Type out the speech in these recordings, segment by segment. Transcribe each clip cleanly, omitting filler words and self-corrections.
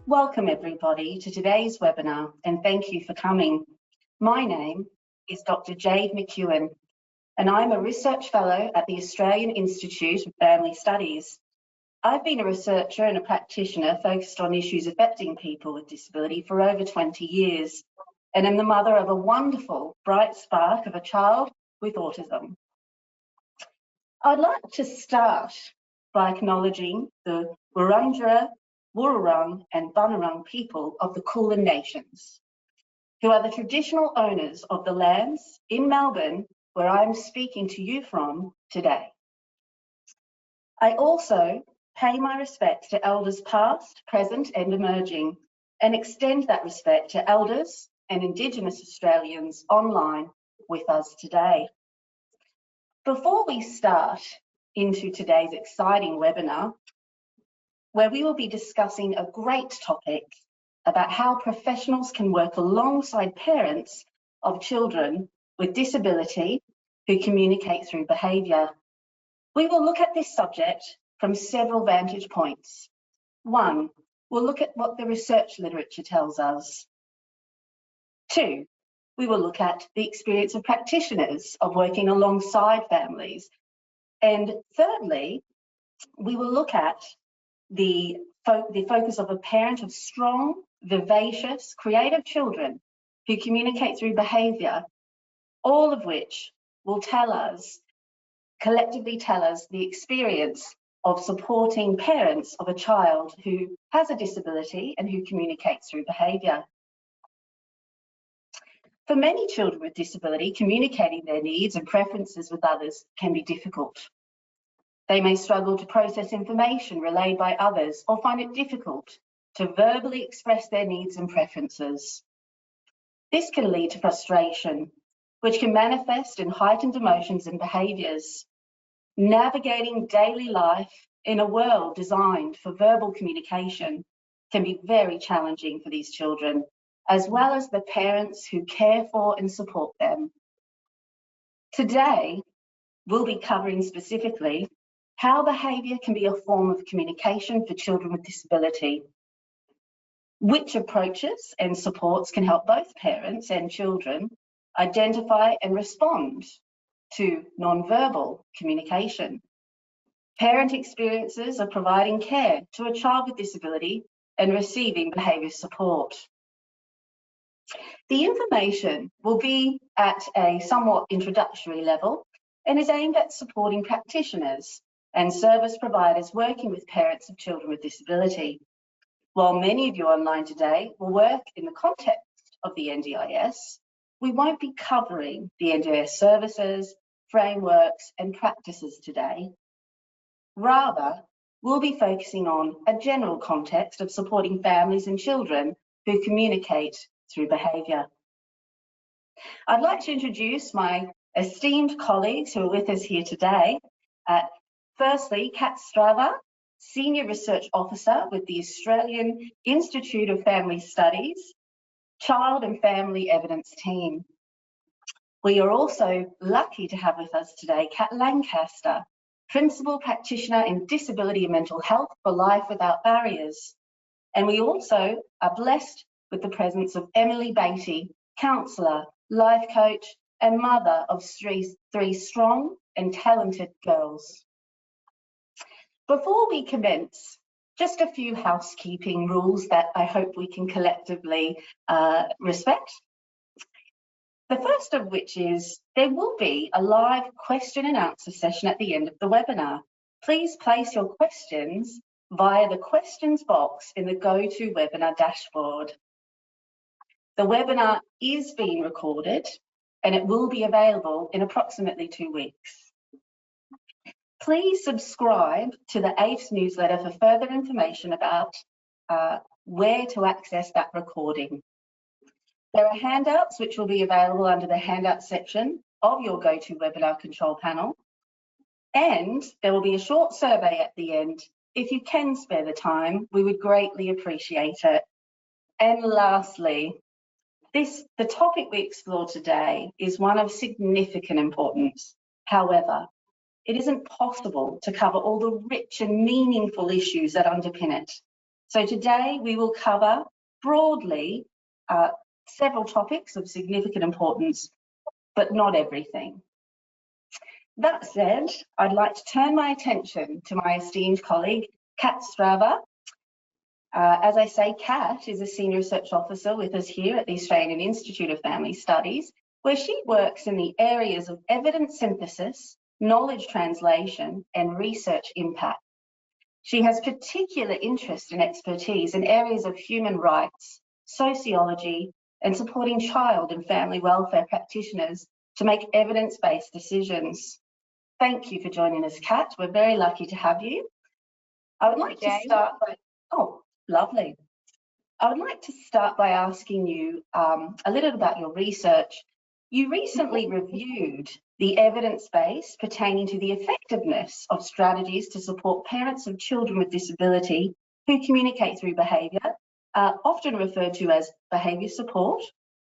Welcome everybody to today's webinar and thank you for coming. My name is Dr. Jade McEwen and I'm a Research Fellow at the Australian Institute of Family Studies. I've been a researcher and a practitioner focused on issues affecting people with disability for over 20 years and am the mother of a wonderful bright spark of a child with autism. I'd like to start by acknowledging the Wurundjeri, Wurrung and Bunurong people of the Kulin Nations, who are the traditional owners of the lands in Melbourne where I'm speaking to you from today. I also pay my respects to elders past, present and emerging, and extend that respect to elders and Indigenous Australians online with us today. Before we start into today's exciting webinar, where we will be discussing a great topic about how professionals can work alongside parents of children with disability who communicate through behaviour. We will look at this subject from several vantage points. One, we'll look at what the research literature tells us. Two, we will look at the experience of practitioners of working alongside families. And thirdly, we will look at the focus of a parent of strong, vivacious, creative children who communicate through behaviour, all of which will collectively tell us the experience of supporting parents of a child who has a disability and who communicates through behaviour. For many children with disability, communicating their needs and preferences with others can be difficult. They may struggle to process information relayed by others or find it difficult to verbally express their needs and preferences. This can lead to frustration, which can manifest in heightened emotions and behaviours. Navigating daily life in a world designed for verbal communication can be very challenging for these children, as well as the parents who care for and support them. Today, we'll be covering specifically how behaviour can be a form of communication for children with disability, which approaches and supports can help both parents and children identify and respond to non-verbal communication, parent experiences of providing care to a child with disability and receiving behaviour support. The information will be at a somewhat introductory level and is aimed at supporting practitioners and service providers working with parents of children with disability. While many of you online today will work in the context of the NDIS, we won't be covering the NDIS services, frameworks and practices today. Rather, we'll be focusing on a general context of supporting families and children who communicate through behaviour. I'd like to introduce my esteemed colleagues who are with us here today. Firstly, Kat Strava, Senior Research Officer with the Australian Institute of Family Studies, Child and Family Evidence Team. We are also lucky to have with us today Kat Lancaster, Principal Practitioner in Disability and Mental Health for Life Without Barriers. And we also are blessed with the presence of Emily Beatty, Counsellor, Life Coach and mother of three strong and talented girls. Before we commence, just a few housekeeping rules that I hope we can collectively respect. The first of which is there will be a live question and answer session at the end of the webinar. Please place your questions via the questions box in the GoToWebinar dashboard. The webinar is being recorded and it will be available in approximately 2 weeks. Please subscribe to the AIFS newsletter for further information about where to access that recording. There are handouts which will be available under the handout section of your GoToWebinar control panel. And there will be a short survey at the end. If you can spare the time, we would greatly appreciate it. And lastly, the topic we explore today is one of significant importance. However, it isn't possible to cover all the rich and meaningful issues that underpin it. So today we will cover broadly several topics of significant importance, but not everything. That said, I'd like to turn my attention to my esteemed colleague, Kat Strava. As I say, Kat is a Senior Research Officer with us here at the Australian Institute of Family Studies, where she works in the areas of evidence synthesis, knowledge translation, and research impact. She has particular interest and expertise in areas of human rights, sociology, and supporting child and family welfare practitioners to make evidence-based decisions. Thank you for joining us, Kat. We're very lucky to have you. I would like to start by, oh, lovely. I would like to start by asking you a little about your research. You recently reviewed the evidence base pertaining to the effectiveness of strategies to support parents of children with disability who communicate through behaviour, often referred to as behaviour support.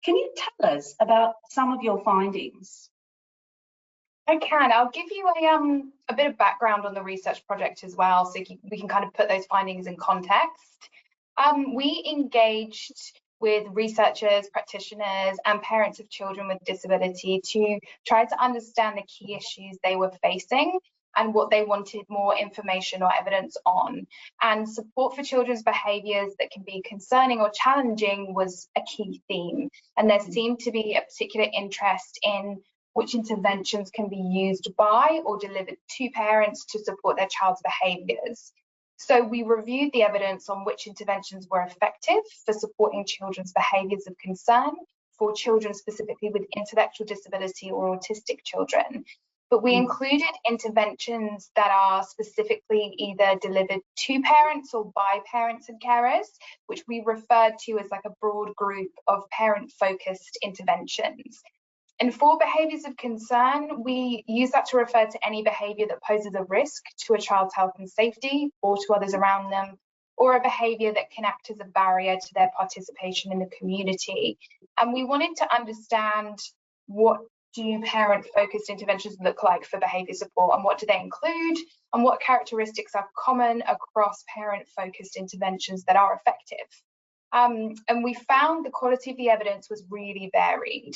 Can you tell us about some of your findings? I can. I'll give you a bit of background on the research project as well, so we can kind of put those findings in context. We engaged with researchers, practitioners, and parents of children with disability to try to understand the key issues they were facing and what they wanted more information or evidence on. And support for children's behaviours that can be concerning or challenging was a key theme. And there seemed to be a particular interest in which interventions can be used by or delivered to parents to support their child's behaviours. So we reviewed the evidence on which interventions were effective for supporting children's behaviours of concern for children specifically with intellectual disability or autistic children. But we included interventions that are specifically either delivered to parents or by parents and carers, which we referred to as like a broad group of parent-focused interventions. And for behaviours of concern, we use that to refer to any behaviour that poses a risk to a child's health and safety or to others around them, or a behaviour that can act as a barrier to their participation in the community. And we wanted to understand, what do parent-focused interventions look like for behaviour support, and what do they include, and what characteristics are common across parent-focused interventions that are effective. And we found the quality of the evidence was really varied.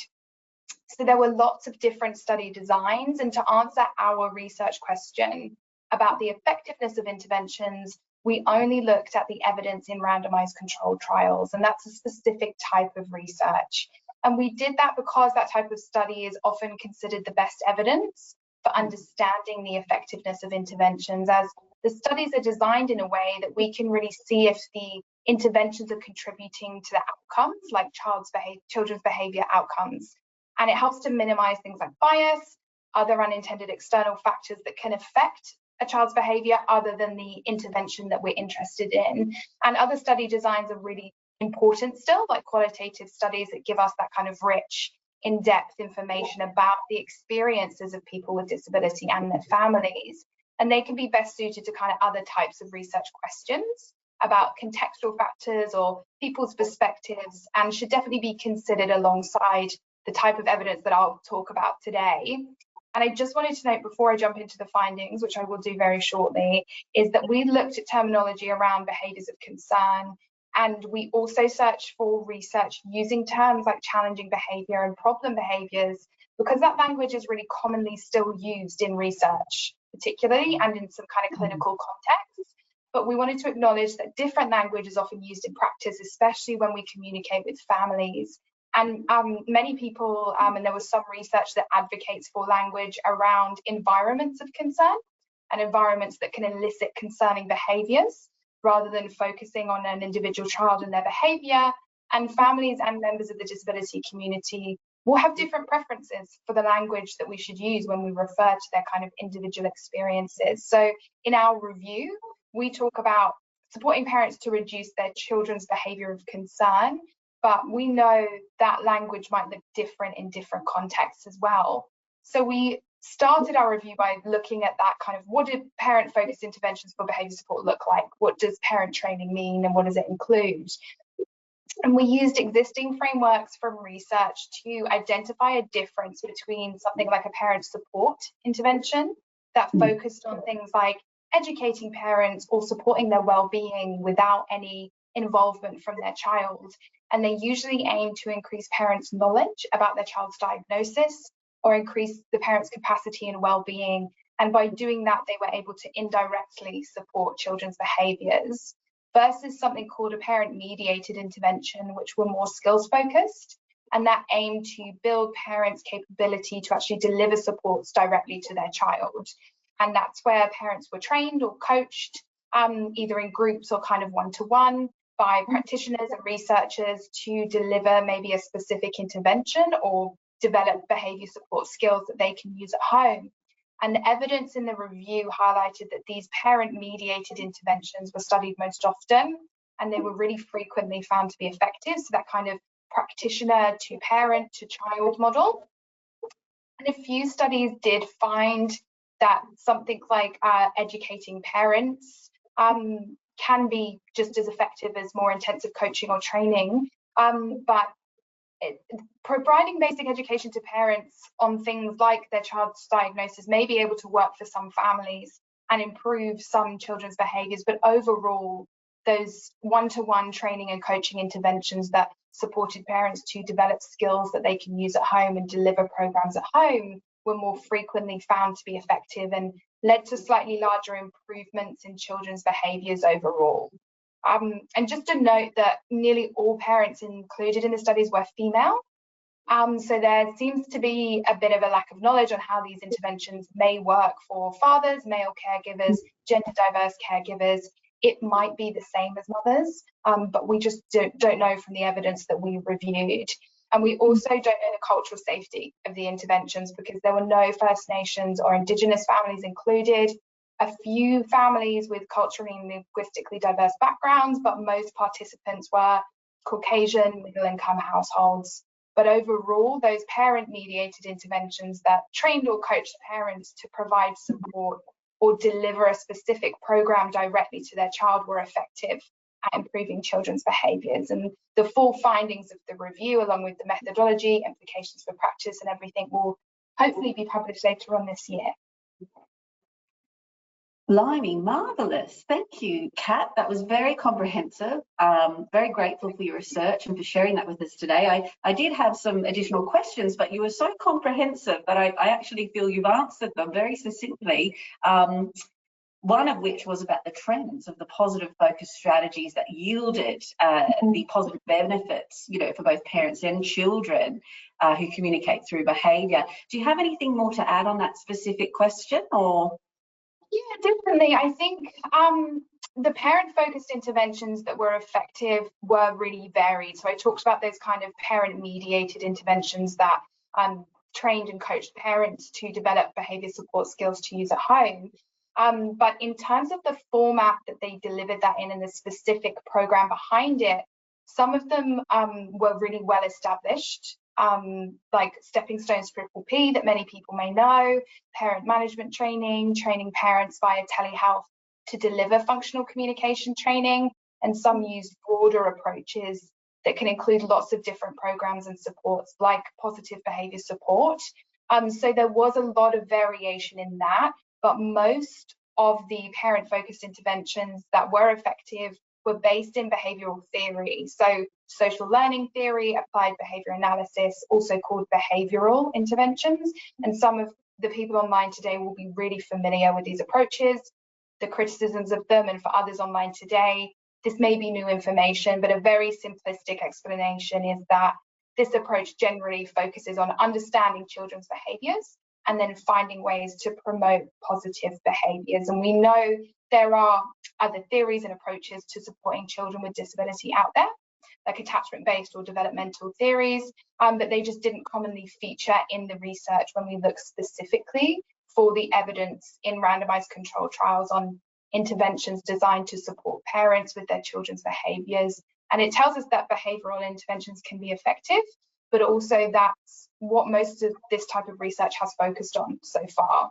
So there were lots of different study designs, and to answer our research question about the effectiveness of interventions, we only looked at the evidence in randomized controlled trials, and that's a specific type of research. And we did that because that type of study is often considered the best evidence for understanding the effectiveness of interventions, as the studies are designed in a way that we can really see if the interventions are contributing to the outcomes, like children's behavior outcomes. And it helps to minimize things like bias, other unintended external factors that can affect a child's behavior other than the intervention that we're interested in. And other study designs are really important still, like qualitative studies that give us that kind of rich, in-depth information about the experiences of people with disability and their families. And they can be best suited to kind of other types of research questions about contextual factors or people's perspectives, and should definitely be considered alongside the type of evidence that I'll talk about today. And I just wanted to note before I jump into the findings, which I will do very shortly, is that we looked at terminology around behaviours of concern, and we also searched for research using terms like challenging behaviour and problem behaviours, because that language is really commonly still used in research, particularly, and in some kind of clinical context. But we wanted to acknowledge that different language is often used in practice, especially when we communicate with families. And many people, and there was some research that advocates for language around environments of concern and environments that can elicit concerning behaviours, rather than focusing on an individual child and their behaviour. And families and members of the disability community will have different preferences for the language that we should use when we refer to their kind of individual experiences. So in our review, we talk about supporting parents to reduce their children's behaviour of concern, but we know that language might look different in different contexts as well. So we started our review by looking at that kind of, what do parent-focused interventions for behaviour support look like? What does parent training mean, and what does it include? And we used existing frameworks from research to identify a difference between something like a parent support intervention that focused on things like educating parents or supporting their well-being without any involvement from their child. And they usually aim to increase parents' knowledge about their child's diagnosis or increase the parents' capacity and well-being. And by doing that, they were able to indirectly support children's behaviours, versus something called a parent-mediated intervention, which were more skills-focused, and that aimed to build parents' capability to actually deliver supports directly to their child. And that's where parents were trained or coached, either in groups or kind of one-to-one, by practitioners and researchers to deliver maybe a specific intervention or develop behaviour support skills that they can use at home. And the evidence in the review highlighted that these parent-mediated interventions were studied most often, and they were really frequently found to be effective. So that kind of practitioner to parent to child model. And a few studies did find that something like educating parents can be just as effective as more intensive coaching or training, but providing basic education to parents on things like their child's diagnosis may be able to work for some families and improve some children's behaviours, but overall those one-to-one training and coaching interventions that supported parents to develop skills that they can use at home and deliver programs at home were more frequently found to be effective and led to slightly larger improvements in children's behaviours overall. And just to note that nearly all parents included in the studies were female. So there seems to be a bit of a lack of knowledge on how these interventions may work for fathers, male caregivers, gender diverse caregivers. It might be the same as mothers, but we just don't know from the evidence that we reviewed. And we also don't know the cultural safety of the interventions because there were no First Nations or Indigenous families included. A few families with culturally and linguistically diverse backgrounds, but most participants were Caucasian, middle-income households. But overall, those parent-mediated interventions that trained or coached parents to provide support or deliver a specific program directly to their child were effective at improving children's behaviours. And the full findings of the review, along with the methodology, implications for practice and everything, will hopefully be published later on this year. Blimey, marvellous. Thank you, Kat. That was very comprehensive. Very grateful for your research and for sharing that with us today. I did have some additional questions, but you were so comprehensive that I actually feel you've answered them very succinctly. One of which was about the trends of the positive focus strategies that yielded the positive benefits, you know, for both parents and children who communicate through behaviour. Do you have anything more to add on that specific question, or? Yeah, definitely. I think the parent-focused interventions that were effective were really varied. So I talked about those kind of parent-mediated interventions that trained and coached parents to develop behaviour support skills to use at home. But in terms of the format that they delivered that in and the specific program behind it, some of them were really well established, like Stepping Stones Triple P that many people may know, parent management training, training parents via telehealth to deliver functional communication training, and some used broader approaches that can include lots of different programs and supports like positive behaviour support. So there was a lot of variation in that, but most of the parent-focused interventions that were effective were based in behavioural theory. So social learning theory, applied behaviour analysis, also called behavioural interventions. And some of the people online today will be really familiar with these approaches, the criticisms of them, and for others online today, this may be new information, but a very simplistic explanation is that this approach generally focuses on understanding children's behaviours and then finding ways to promote positive behaviours. And we know there are other theories and approaches to supporting children with disability out there, like attachment-based or developmental theories, but they just didn't commonly feature in the research when we look specifically for the evidence in randomised controlled trials on interventions designed to support parents with their children's behaviours. And it tells us that behavioural interventions can be effective, but also that's what most of this type of research has focused on so far.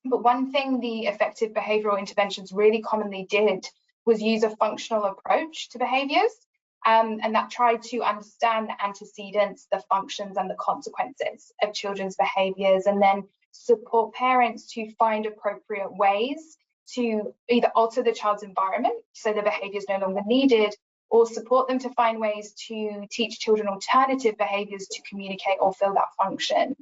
But one thing the effective behavioural interventions really commonly did was use a functional approach to behaviours, and that tried to understand the antecedents, the functions and the consequences of children's behaviours, and then support parents to find appropriate ways to either alter the child's environment so the behaviour is no longer needed, or support them to find ways to teach children alternative behaviours to communicate or fill that function.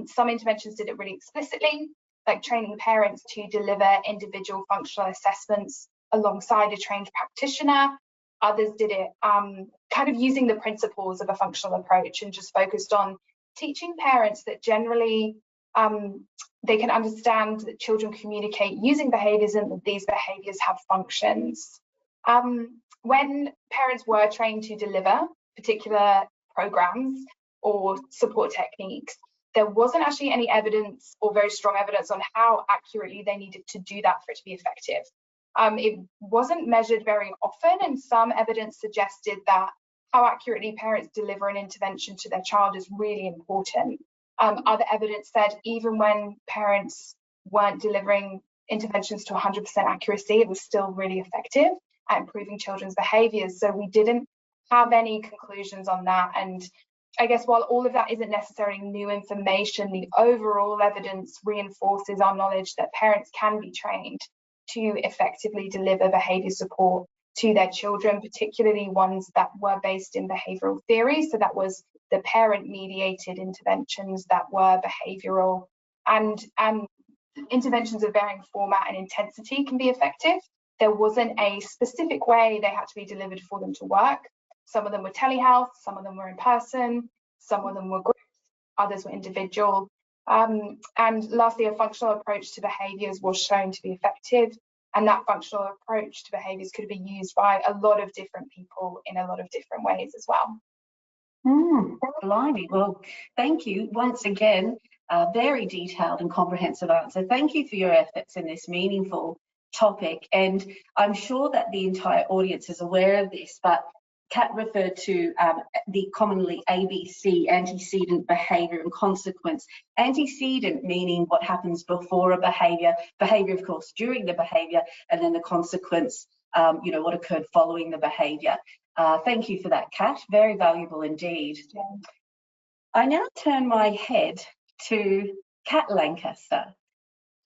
Some interventions did it really explicitly, like training parents to deliver individual functional assessments alongside a trained practitioner. Others did it kind of using the principles of a functional approach and just focused on teaching parents that generally they can understand that children communicate using behaviours and that these behaviours have functions. When parents were trained to deliver particular programs or support techniques, there wasn't actually any evidence or very strong evidence on how accurately they needed to do that for it to be effective. It wasn't measured very often, and some evidence suggested that how accurately parents deliver an intervention to their child is really important. Other evidence said even when parents weren't delivering interventions to 100% accuracy, it was still really effective at improving children's behaviours. So we didn't have any conclusions on that. And I guess while all of that isn't necessarily new information, the overall evidence reinforces our knowledge that parents can be trained to effectively deliver behaviour support to their children, particularly ones that were based in behavioural theory. So that was the parent-mediated interventions that were behavioural, and interventions of varying format and intensity can be effective. There wasn't a specific way they had to be delivered for them to work. Some of them were telehealth, some of them were in person, some of them were group, others were individual. And lastly, a functional approach to behaviours was shown to be effective, and that functional approach to behaviours could be used by a lot of different people in a lot of different ways as well. Blimey. Well, thank you once again. Very detailed and comprehensive answer. Thank you for your efforts in this meaningful topic, and I'm sure that the entire audience is aware of this, but Kat referred to the commonly ABC, antecedent, behaviour and consequence. Antecedent meaning what happens before a behaviour, behaviour of course during the behaviour, and then the consequence, you know, what occurred following the behaviour. Thank you for that, Kat, very valuable indeed. Yeah. I now turn my head to Kat Lancaster.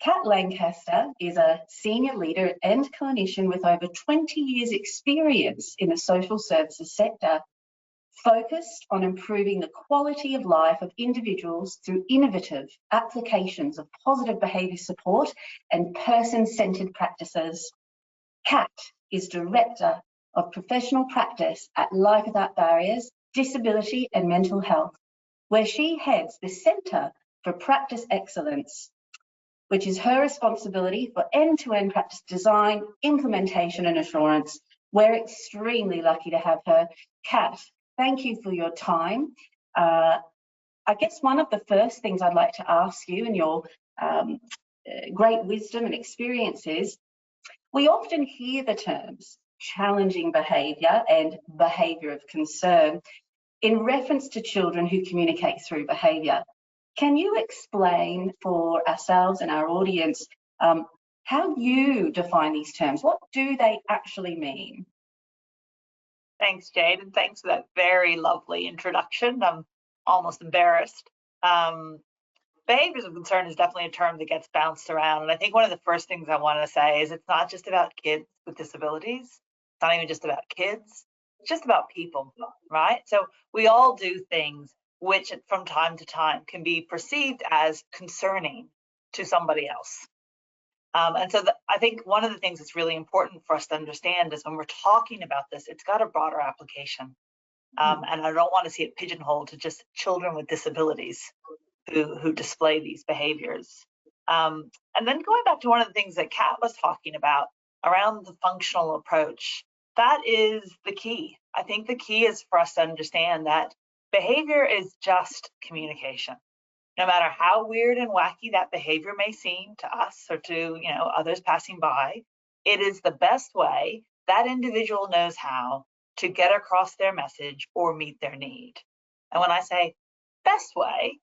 Kat Lancaster is a senior leader and clinician with over 20 years experience in the social services sector, focused on improving the quality of life of individuals through innovative applications of positive behaviour support and person-centred practices. Kat is Director of Professional Practice at Life Without Barriers, Disability and Mental Health, where she heads the Centre for Practice Excellence, which is her responsibility for end-to-end practice design, implementation and assurance. We're extremely lucky to have her. Kat, thank you for your time. I guess one of the first things I'd like to ask you, and your great wisdom and experience, is we often hear the terms challenging behaviour and behaviour of concern in reference to children who communicate through behaviour. Can you explain for ourselves and our audience how you define these terms? What do they actually mean? Thanks, Jade, and thanks for that very lovely introduction. I'm almost embarrassed. Behaviors of concern is definitely a term that gets bounced around, and I think one of the first things I want to say is it's not just about kids with disabilities. It's not even just about kids. It's just about people, right? So we all do things which from time to time can be perceived as concerning to somebody else. And so I think one of the things that's really important for us to understand is when we're talking about this, it's got a broader application. And I don't want to see it pigeonholed to just children with disabilities who display these behaviors. And then going back to one of the things that Kat was talking about around the functional approach, that is the key. I think the key is for us to understand that behavior is just communication. No matter how weird and wacky that behavior may seem to us or to others passing by, it is the best way that individual knows how to get across their message or meet their need. And when I say best way,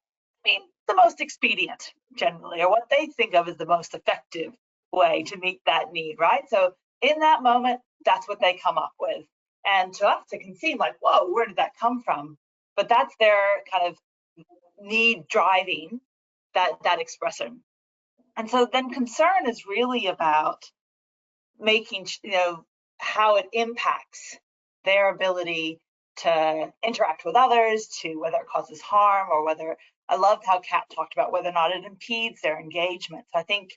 I mean the most expedient generally, or what they think of as the most effective way to meet that need, right? So in that moment, that's what they come up with. And to us, it can seem like, whoa, where did that come from? But that's their kind of need driving that expression. And so then concern is really about making, how it impacts their ability to interact with others, to whether it causes harm or whether, I loved how Kat talked about whether or not it impedes their engagement. So I think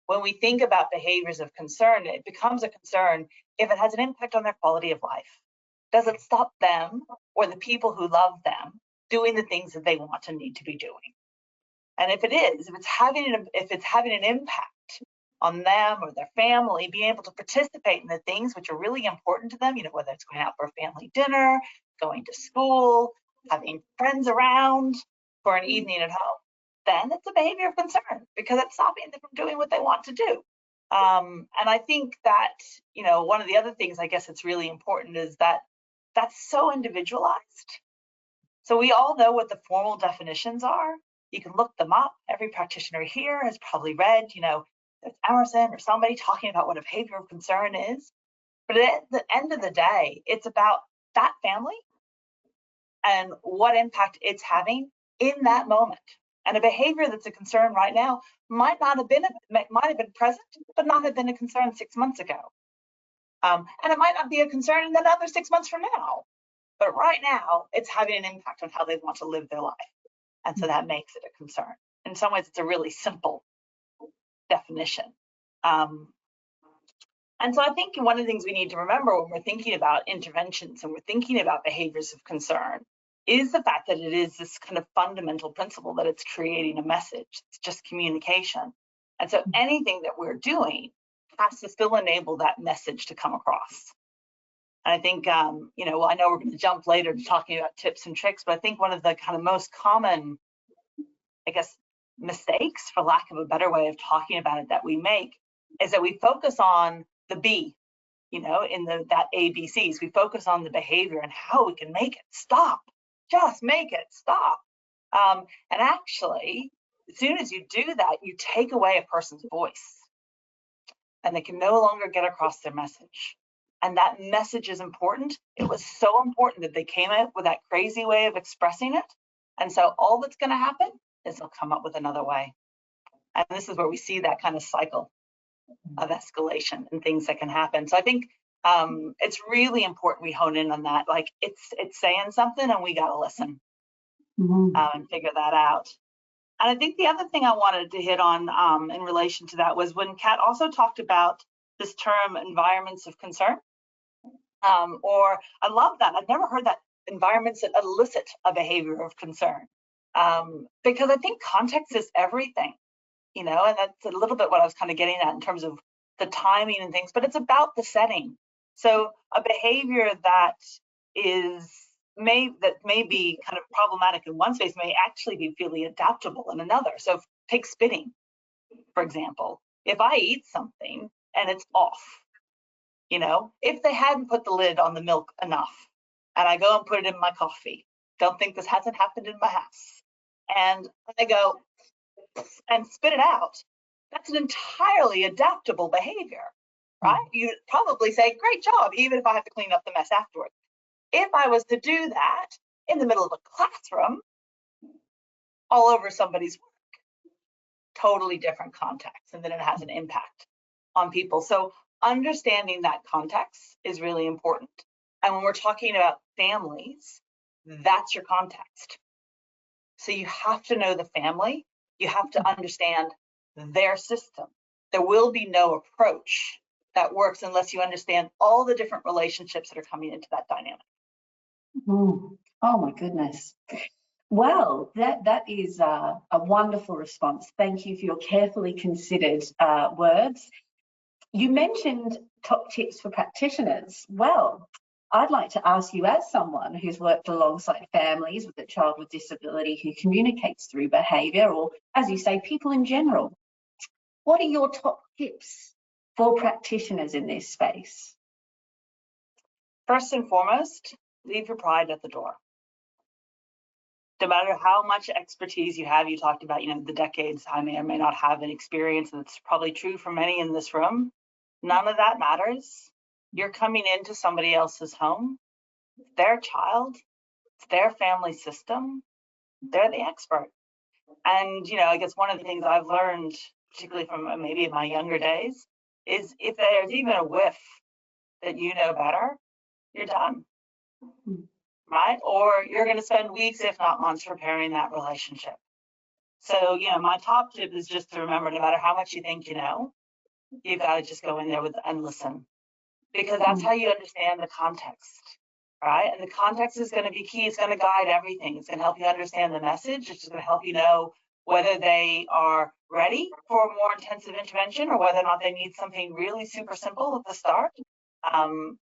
when we think about behaviors of concern, it becomes a concern if it has an impact on their quality of life. Does it stop them or the people who love them doing the things that they want and need to be doing? And if it is, if it's having an impact on them or their family, being able to participate in the things which are really important to them, whether it's going out for a family dinner, going to school, having friends around for an evening at home, then it's a behavior of concern because it's stopping them from doing what they want to do. And I think that, one of the other things I guess it's really important is that that's so individualized. So we all know what the formal definitions are. You can look them up. Every practitioner here has probably read, there's Emerson or somebody talking about what a behavior of concern is. But at the end of the day, it's about that family and what impact it's having in that moment. And a behavior that's a concern right now might have been present, but not have been a concern 6 months ago. And it might not be a concern in another 6 months from now. But right now, it's having an impact on how they want to live their life. And so that makes it a concern. In some ways, it's a really simple definition. And so I think one of the things we need to remember when we're thinking about interventions and we're thinking about behaviors of concern is the fact that it is this kind of fundamental principle that it's creating a message. It's just communication. And so anything that we're doing has to still enable that message to come across. And I think, I know we're going to jump later to talking about tips and tricks, but I think one of the kind of most common, I guess, mistakes, for lack of a better way of talking about it, that we make is that we focus on the B, in that ABCs. We focus on the behavior and how we can make it stop. Just make it stop. And actually, as soon as you do that, you take away a person's voice and they can no longer get across their message. And that message is important. It was so important that they came up with that crazy way of expressing it. And so all that's going to happen is they'll come up with another way. And this is where we see that kind of cycle of escalation and things that can happen. So I think it's really important we hone in on that. Like it's saying something and we got to listen and figure that out. And I think the other thing I wanted to hit on in relation to that was when Kat also talked about this term environments of concern. Or I love that. I've never heard that, environments that elicit a behavior of concern. Because I think context is everything, and that's a little bit what I was kind of getting at in terms of the timing and things, but it's about the setting. So a behavior that may be kind of problematic in one space may actually be really adaptable in another. So take spitting, for example. If I eat something and it's off, if they hadn't put the lid on the milk enough and I go and put it in my coffee, don't think this hasn't happened in my house, and I go and spit it out, that's an entirely adaptable behavior, right? You'd probably say, great job, even if I have to clean up the mess afterwards. If I was to do that in the middle of a classroom, all over somebody's work, totally different context, and then it has an impact on people. So understanding that context is really important. And when we're talking about families, that's your context. So you have to know the family. You have to understand their system. There will be no approach that works unless you understand all the different relationships that are coming into that dynamic. Oh my goodness. Well, that is a wonderful response. Thank you for your carefully considered words. You mentioned top tips for practitioners. Well, I'd like to ask you, as someone who's worked alongside families with a child with disability who communicates through behaviour, or as you say, people in general, what are your top tips for practitioners in this space? First and foremost, leave your pride at the door. No matter how much expertise you have, you talked about, the decades I may or may not have an experience, and it's probably true for many in this room. None of that matters. You're coming into somebody else's home, it's their child, it's their family system, they're the expert. And, I guess one of the things I've learned particularly from maybe in my younger days, is if there's even a whiff that you know better, you're done, right? Or you're going to spend weeks, if not months, repairing that relationship. So, my top tip is just to remember, no matter how much you think you know, you've got to just go in there and listen, because that's how you understand the context, right? And the context is going to be key. It's going to guide everything. It's going to help you understand the message. It's just going to help you know whether they are ready for a more intensive intervention or whether or not they need something really super simple at the start. And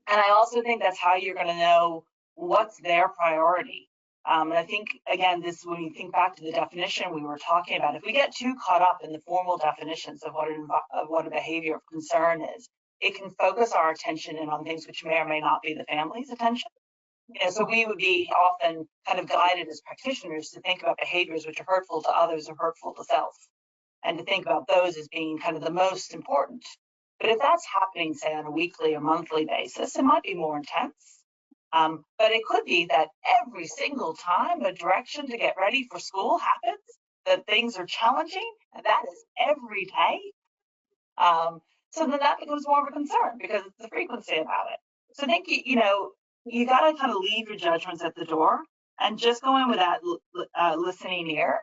I also think that's how you're going to know what's their priority. And I think, again, when you think back to the definition we were talking about, if we get too caught up in the formal definitions of what a behavior of concern is, it can focus our attention in on things which may or may not be the family's attention. So we would be often kind of guided as practitioners to think about behaviors which are hurtful to others or hurtful to self, and to think about those as being kind of the most important. But if that's happening, say, on a weekly or monthly basis, it might be more intense. But it could be that every single time a direction to get ready for school happens, that things are challenging, and that is every day. So then that becomes more of a concern because it's the frequency about it. So I think, you got to kind of leave your judgments at the door and just go in with that listening ear.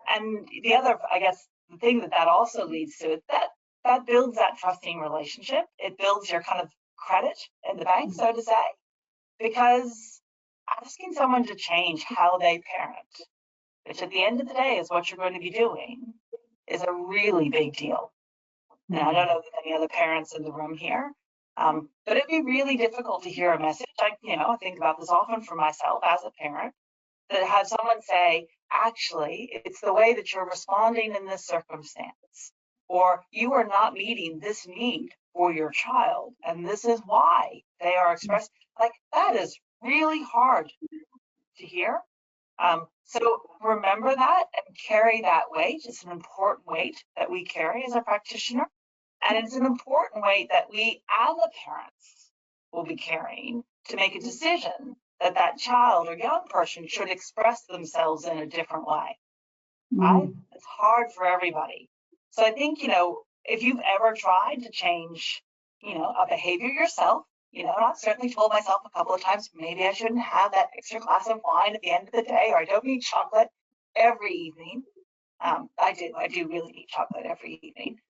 And the other, I guess, the thing that also leads to is that builds that trusting relationship. It builds your kind of credit in the bank, so to say, because asking someone to change how they parent, which at the end of the day is what you're going to be doing, is a really big deal. And I don't know if there's any other parents in the room here, but it'd be really difficult to hear a message. I think about this often for myself as a parent, that have someone say, actually, it's the way that you're responding in this circumstance, or you are not meeting this need for your child, and this is why they are expressed. Like, that is really hard to hear. So remember that and carry that weight. It's an important weight that we carry as a practitioner. And it's an important weight that we, as a parents, will be carrying to make a decision that child or young person should express themselves in a different way, right? It's hard for everybody. So I think, if you've ever tried to change, a behavior yourself, and I've certainly told myself a couple of times, maybe I shouldn't have that extra glass of wine at the end of the day, or I don't need chocolate every evening. I do really need chocolate every evening.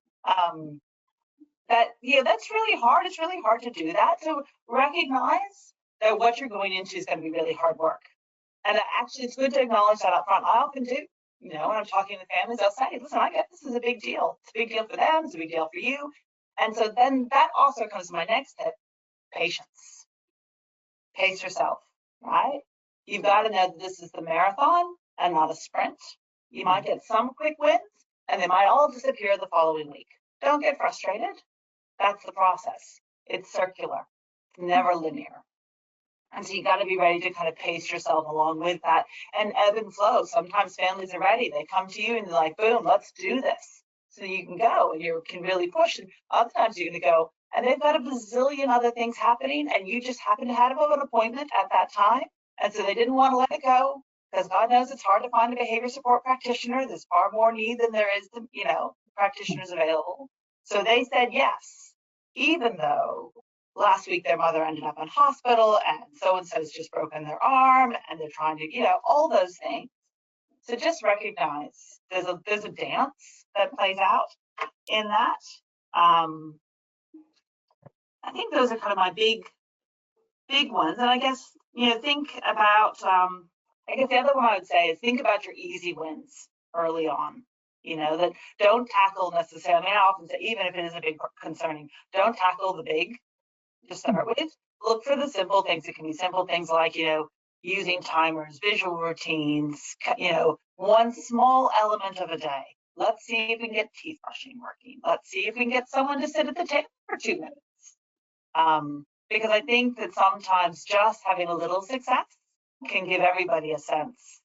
That's really hard. It's really hard to do that. So recognize that what you're going into is going to be really hard work. And actually, it's good to acknowledge that up front. I often do. When I'm talking to families, I'll say, listen, I get this is a big deal. It's a big deal for them. It's a big deal for you. And so then that also comes to my next tip, patience. Pace yourself, right? You've got to know that this is the marathon and not a sprint. You might get some quick wins, and they might all disappear the following week. Don't get frustrated. That's the process. It's circular. It's never linear. And so you got to be ready to kind of pace yourself along with that and ebb and flow. Sometimes families are ready. They come to you and they're like, boom, let's do this. So you can go and you can really push. And other times you're going to go and they've got a bazillion other things happening and you just happen to have an appointment at that time. And so they didn't want to let it go because God knows it's hard to find a behavior support practitioner. There's far more need than there is, practitioners available. So they said yes, even though last week their mother ended up in hospital and so-and-so's just broken their arm and they're trying to, all those things. So just recognize there's a dance that plays out in that. I think those are kind of my big ones. And I guess, think about, I guess the other one I would say is think about your easy wins early on. That don't tackle necessarily, I often say, even if it is a big concerning, don't tackle the big to start with. Look for the simple things. It can be simple things like, using timers, visual routines, one small element of a day. Let's see if we can get teeth brushing working. Let's see if we can get someone to sit at the table for 2 minutes. Because I think that sometimes just having a little success can give everybody a sense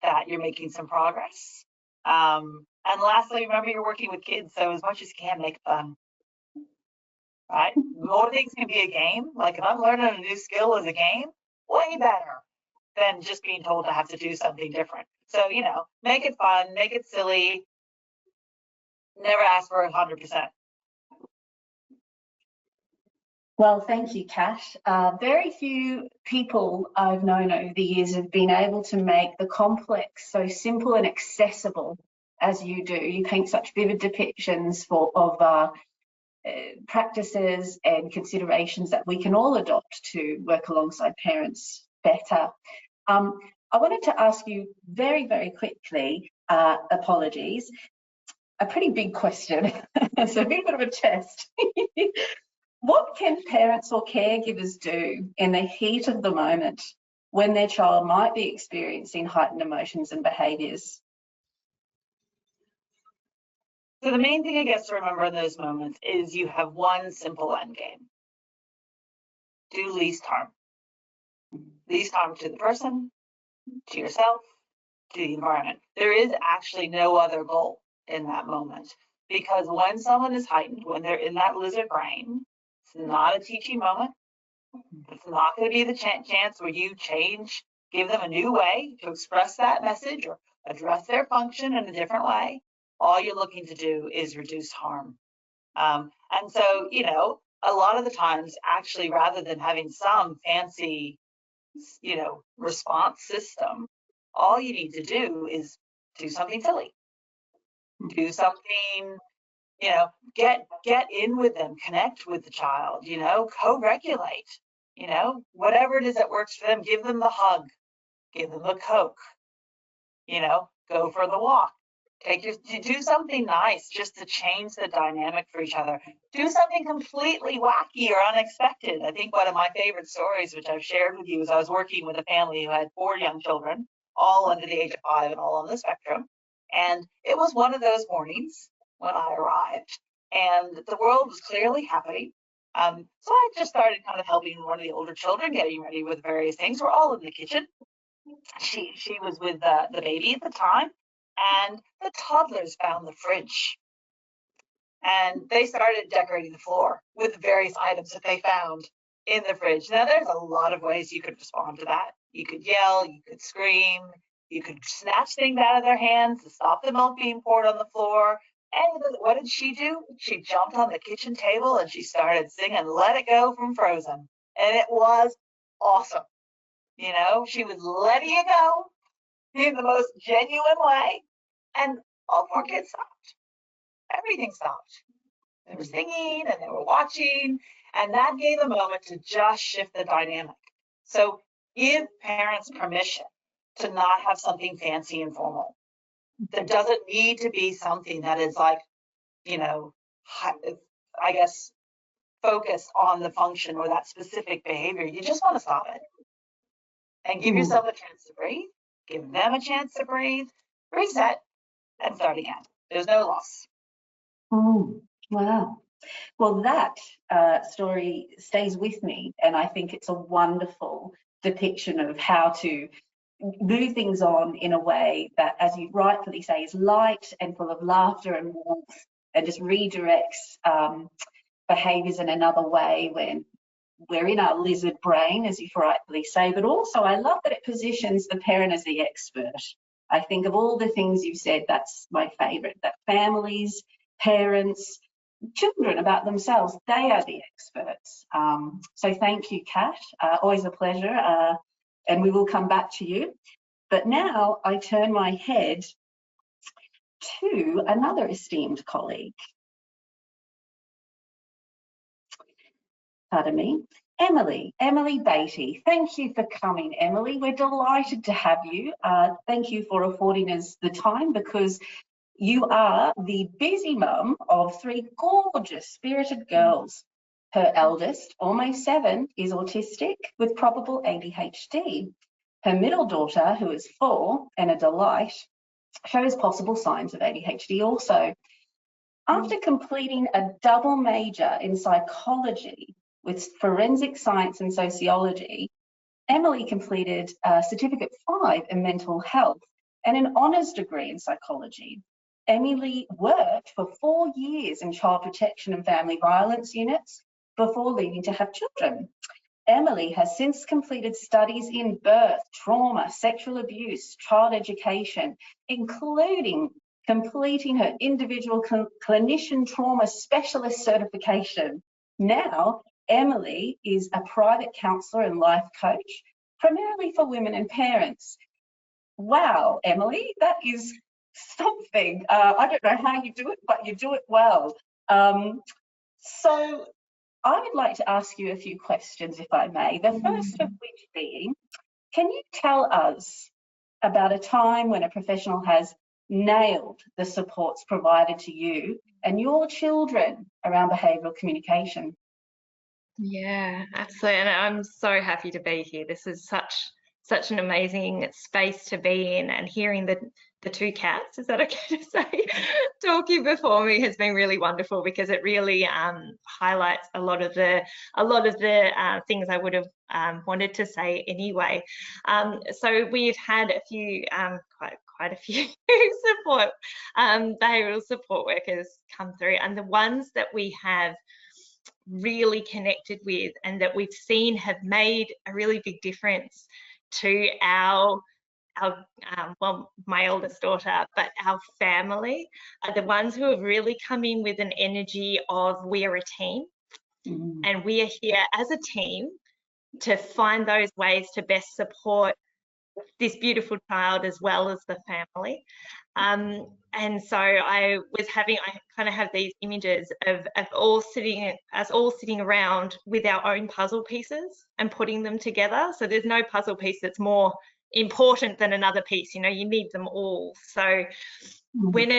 that you're making some progress. And lastly, remember you're working with kids, so as much as you can, make it fun. Right? More things can be a game. Like if I'm learning a new skill as a game, way better than just being told to have to do something different. So, make it fun, make it silly, never ask for 100%. Well, thank you, Kat. Very few people I've known over the years have been able to make the complex so simple and accessible as you do. You paint such vivid depictions of practices and considerations that we can all adopt to work alongside parents better. I wanted to ask you very, very quickly, apologies, a pretty big question. It's a bit of a test. What can parents or caregivers do in the heat of the moment when their child might be experiencing heightened emotions and behaviours? So the main thing I guess to remember in those moments is you have one simple end game. Do least harm. Least harm to the person, to yourself, to the environment. There is actually no other goal in that moment, because when someone is heightened, when they're in that lizard brain, it's not a teaching moment. It's not going to be the chance where you change, give them a new way to express that message or address their function in a different way. All you're looking to do is reduce harm. And so, you know, a lot of the times, actually, rather than having some fancy, you know, response system, all you need to do is do something silly. Do something, you know, get in with them, connect with the child, you know, co-regulate, you know, whatever it is that works for them. Give them the hug, give them the Coke, you know, go for the walk. Do something nice just to change the dynamic for each other. Do something completely wacky or unexpected. I think one of my favorite stories, which I've shared with you, is I was working with a family who had 4 young children, all under the age of 5 and all on the spectrum. And it was one of those mornings when I arrived, and the world was clearly happening. So I just started kind of helping one of the older children, getting ready with various things. We're all in the kitchen. She was with the baby at the time, and the toddlers found the fridge, and they started decorating the floor with the various items that they found in the fridge. Now, there's a lot of ways you could respond to that. You could yell, you could scream, you could snatch things out of their hands to stop the milk being poured on the floor. And what did she do? She jumped on the kitchen table and she started singing Let It Go from Frozen. And it was awesome. You know, she was letting it go in the most genuine way. And all 4 kids stopped. Everything stopped. They were singing and they were watching. And that gave a moment to just shift the dynamic. So give parents permission to not have something fancy and formal. There doesn't need to be something that is like, you know, I guess, focused on the function or that specific behavior. You just want to stop it and give yourself a chance to breathe, give them a chance to breathe, reset, and start again. There's no loss. Wow. Well, that story stays with me, and I think it's a wonderful depiction of how to move things on in a way that, as you rightfully say, is light and full of laughter and warmth, and just redirects behaviours in another way when we're in our lizard brain, as you rightfully say. But also, I love that it positions the parent as the expert. I think of all the things you've said, that's my favourite, that families, parents, children about themselves, they are the experts. So thank you, Kat. Always a pleasure. And we will come back to you. But now I turn my head to another esteemed colleague. Pardon me. Emily Beatty. Thank you for coming, Emily. We're delighted to have you. Thank you for affording us the time, because you are the busy mum of 3 gorgeous, spirited girls. Her eldest, almost 7, is autistic with probable ADHD. Her middle daughter, who is 4 and a delight, shows possible signs of ADHD also. After completing a double major in psychology with forensic science and sociology, Emily completed a Certificate 5 in mental health and an honours degree in psychology. Emily worked for 4 years in child protection and family violence units before leaving to have children. Emily has since completed studies in birth, trauma, sexual abuse, child education, including completing her individual clinician trauma specialist certification. Now, Emily is a private counsellor and life coach, primarily for women and parents. Wow, Emily, that is something. I don't know how you do it, but you do it well. So I would like to ask you a few questions, if I may. The first of which being, can you tell us about a time when a professional has nailed the supports provided to you and your children around behavioural communication? Yeah, absolutely. And I'm so happy to be here. This is such an amazing space to be in, and hearing the two cats, is that okay to say, talking before me has been really wonderful, because it really highlights a lot of the things I would have wanted to say anyway. So we've had a few quite a few support behavioural support workers come through, and the ones that we have really connected with and that we've seen have made a really big difference to our well, my oldest daughter, but our family, are the ones who have really come in with an energy of, we are a team, and we are here as a team to find those ways to best support this beautiful child as well as the family. And so I kind of have these images of us all sitting around with our own puzzle pieces and putting them together. So there's no puzzle piece that's more important than another piece, you know, you need them all. So when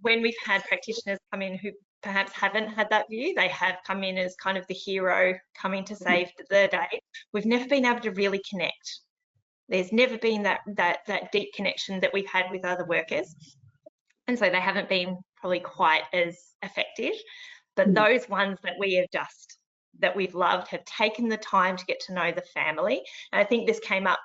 we've had practitioners come in who perhaps haven't had that view, they have come in as kind of the hero coming to save the day, we've never been able to really connect. There's never been that deep connection that we've had with other workers, and so they haven't been probably quite as effective. But those ones that we've loved have taken the time to get to know the family, and I think this came up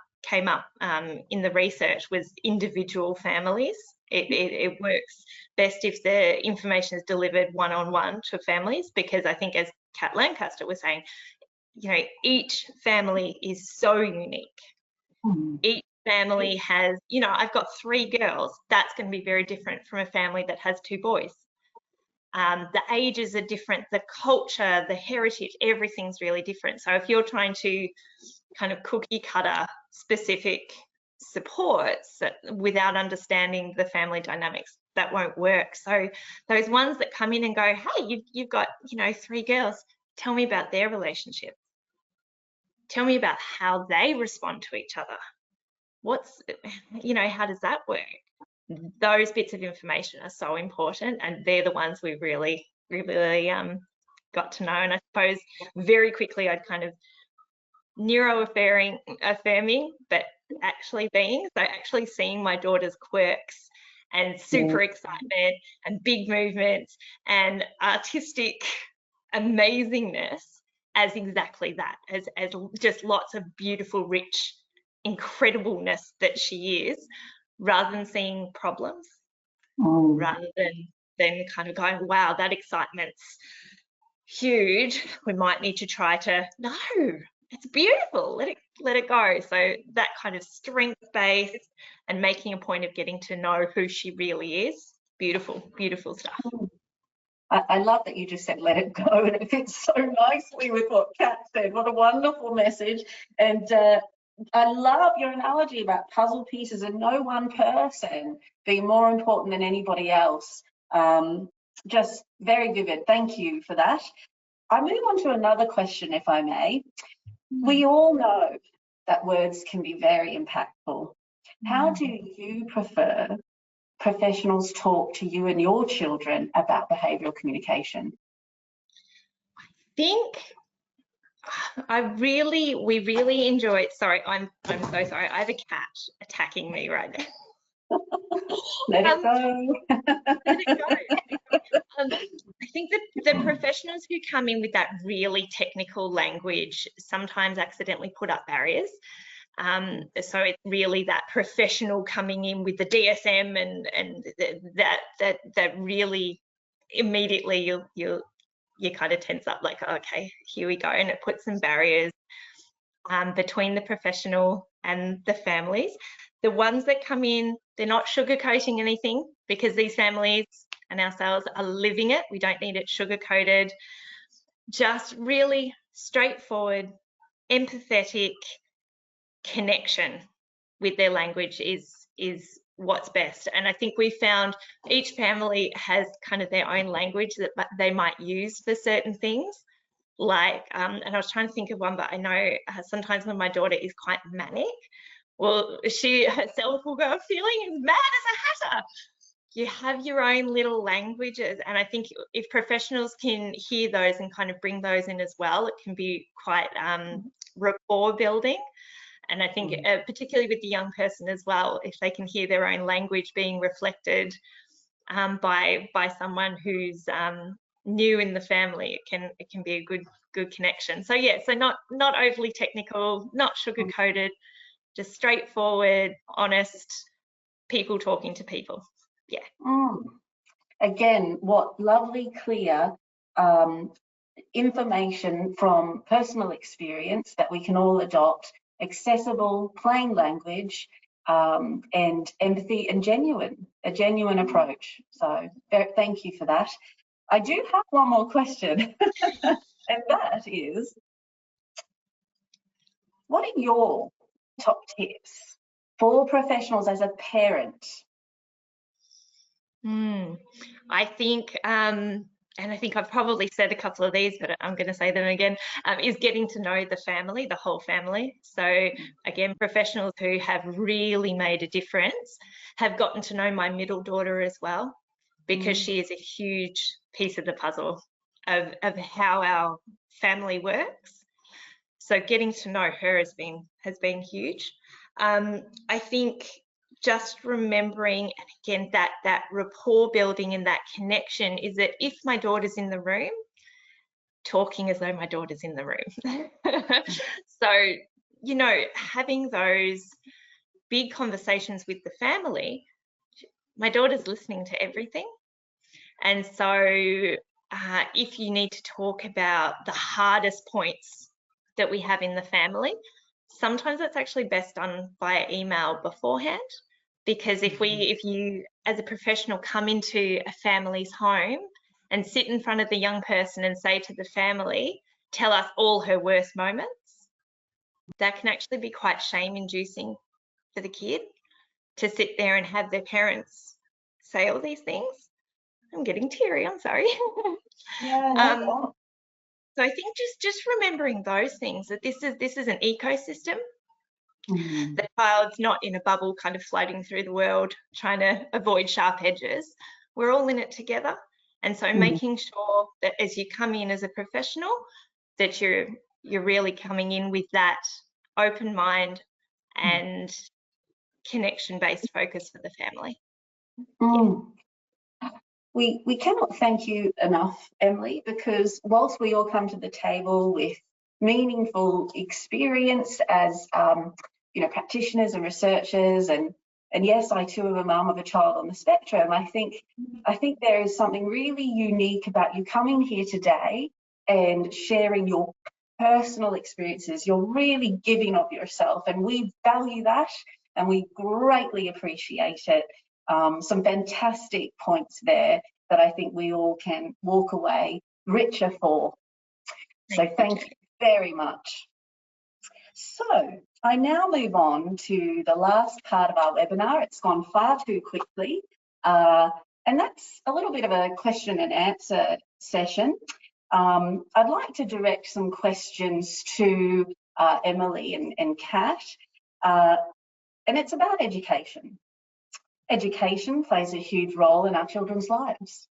in the research, was individual families. It works best if the information is delivered one-on-one to families, because I think, as Kat Lancaster was saying, you know, each family is so unique. Each family has, you know, I've got 3 girls. That's going to be very different from a family that has 2 boys. The ages are different, the culture, the heritage, everything's really different. So if you're trying to kind of cookie cutter specific supports without understanding the family dynamics, that won't work. So those ones that come in and go, hey, you've got, you know, 3 girls, tell me about their relationship. Tell me about how they respond to each other. You know, how does that work? Those bits of information are so important, and they're the ones we really got to know. And I suppose very quickly I'd kind of affirming, but actually seeing my daughter's quirks and super excitement and big movements and artistic amazingness as exactly that, as just lots of beautiful, rich incredibleness that she is, rather than seeing problems, rather than kind of going, wow, that excitement's huge, we might need to try to, no, it's beautiful, let it go. So that kind of strength-based and making a point of getting to know who she really is, beautiful stuff. I love that you just said let it go, and it fits so nicely with what Kat said. What a wonderful message. And I love your analogy about puzzle pieces and no one person being more important than anybody else. Just very vivid. Thank you for that. I move on to another question, if I may. We all know that words can be very impactful. How do you prefer professionals talk to you and your children about behavioural communication? I think we really enjoy it. Sorry, I'm so sorry. I have a cat attacking me right now. Let it go. Let it go. I think that the professionals who come in with that really technical language sometimes accidentally put up barriers. So it's really that professional coming in with the DSM and that really immediately you kind of tense up, like, okay, here we go, and it puts some barriers between the professional and the families. The ones that come in, they're not sugarcoating anything, because these families and ourselves are living it. We don't need it sugarcoated. Just really straightforward, empathetic connection with their language is what's best. And I think we found each family has kind of their own language that they might use for certain things. Like, and I was trying to think of one, but I know sometimes when my daughter is quite manic, well, she herself will go, I'm feeling as mad as a hatter. You have your own little languages. And I think if professionals can hear those and kind of bring those in as well, it can be quite rapport building. And I think particularly with the young person as well, if they can hear their own language being reflected by someone who's new in the family, it can be a good connection. So yeah, so not overly technical, not sugar coated, just straightforward, honest people talking to people. Yeah. Again, what lovely, clear information from personal experience that we can all adopt, accessible, plain language, and empathy and a genuine approach. So thank you for that. I do have one more question, and that is, what are your top tips for professionals as a parent? I think, and I think I've probably said a couple of these, but I'm going to say them again, is getting to know the family, the whole family. So again, professionals who have really made a difference have gotten to know my middle daughter as well, because she is a huge piece of the puzzle of how our family works. So getting to know her has been huge. I think just remembering, and again, that rapport building and that connection is that if my daughter's in the room, talking as though my daughter's in the room. So, you know, having those big conversations with the family, my daughter's listening to everything. And so if you need to talk about the hardest points that we have in the family, sometimes it's actually best done via email beforehand. Because if you as a professional come into a family's home and sit in front of the young person and say to the family, tell us all her worst moments, that can actually be quite shame-inducing for the kid to sit there and have their parents say all these things. I'm getting teary, I'm sorry. Yeah, so I think just remembering those things, that this is an ecosystem. The child's not in a bubble kind of floating through the world trying to avoid sharp edges. We're all in it together. And so making sure that as you come in as a professional, that you're really coming in with that open mind and connection-based focus for the family. Yeah. We cannot thank you enough, Emily, because whilst we all come to the table with meaningful experience as you know, practitioners and researchers, and yes, I too am a mum of a child on the spectrum. I think there is something really unique about you coming here today and sharing your personal experiences. You're really giving of yourself, and we value that and we greatly appreciate it. Some fantastic points there that I think we all can walk away richer for. So thank you very much. So I now move on to the last part of our webinar. It's gone far too quickly, and that's a little bit of a question and answer session. I'd like to direct some questions to Emily and Kat, and it's about education. Education plays a huge role in our children's lives.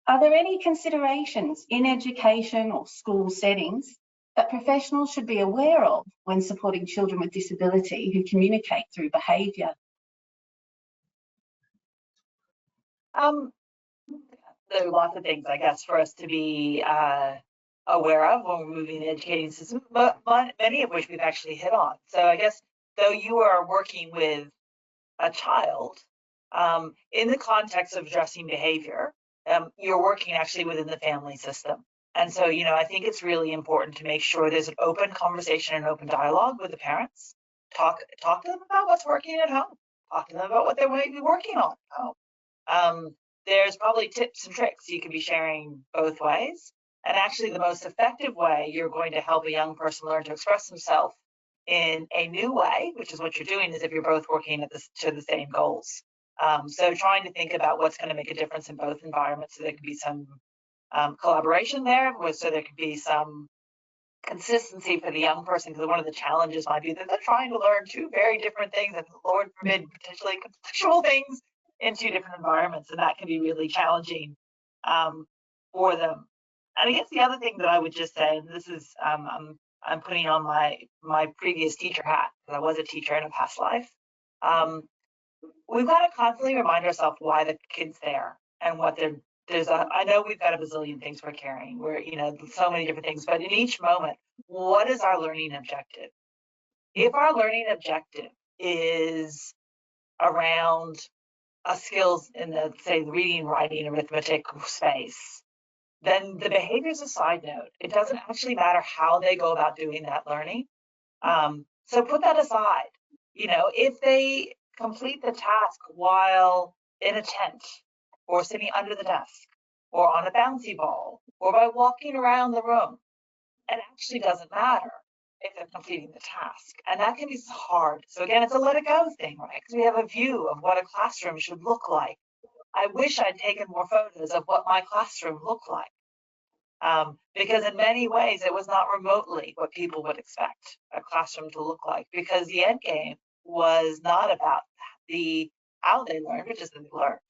Are there any considerations in education or school settings that professionals should be aware of when supporting children with disability who communicate through behaviour? There are lots of things, I guess, for us to be aware of when we're moving the educating system, but many of which we've actually hit on. So I guess, though you are working with a child, in the context of addressing behavior, you're working actually within the family system. And so, you know, I think it's really important to make sure there's an open conversation and open dialogue with the parents talk to them about what's working at home. Talk to them about what they might be working on at home. There's probably tips and tricks you can be sharing both ways. And actually the most effective way you're going to help a young person learn to express themselves in a new way, which is what you're doing, is if you're both working at to the same goals. So trying to think about what's going to make a difference in both environments, so there can be some collaboration there, so there can be some consistency for the young person, because one of the challenges might be that they're trying to learn two very different things, and Lord forbid, potentially conflictual things in two different environments, and that can be really challenging for them. And I guess the other thing that I would just say, and this is I'm putting on my previous teacher hat, because I was a teacher in a past life. We've got to constantly remind ourselves why the kid's there and what they're. I know we've got a bazillion things we're carrying. We're, so many different things, but in each moment, what is our learning objective? If our learning objective is around skills in the, say, reading, writing, arithmetic space, then the behavior is a side note. It doesn't actually matter how they go about doing that learning. So put that aside. If they complete the task while in a tent, or sitting under the desk, or on a bouncy ball, or by walking around the room, it actually doesn't matter if they're completing the task. And that can be hard. So again, it's a let it go thing, right? Because we have a view of what a classroom should look like. I wish I'd taken more photos of what my classroom looked like. Because in many ways, it was not remotely what people would expect a classroom to look like, because the end game was not about how they learned, but just that they learned.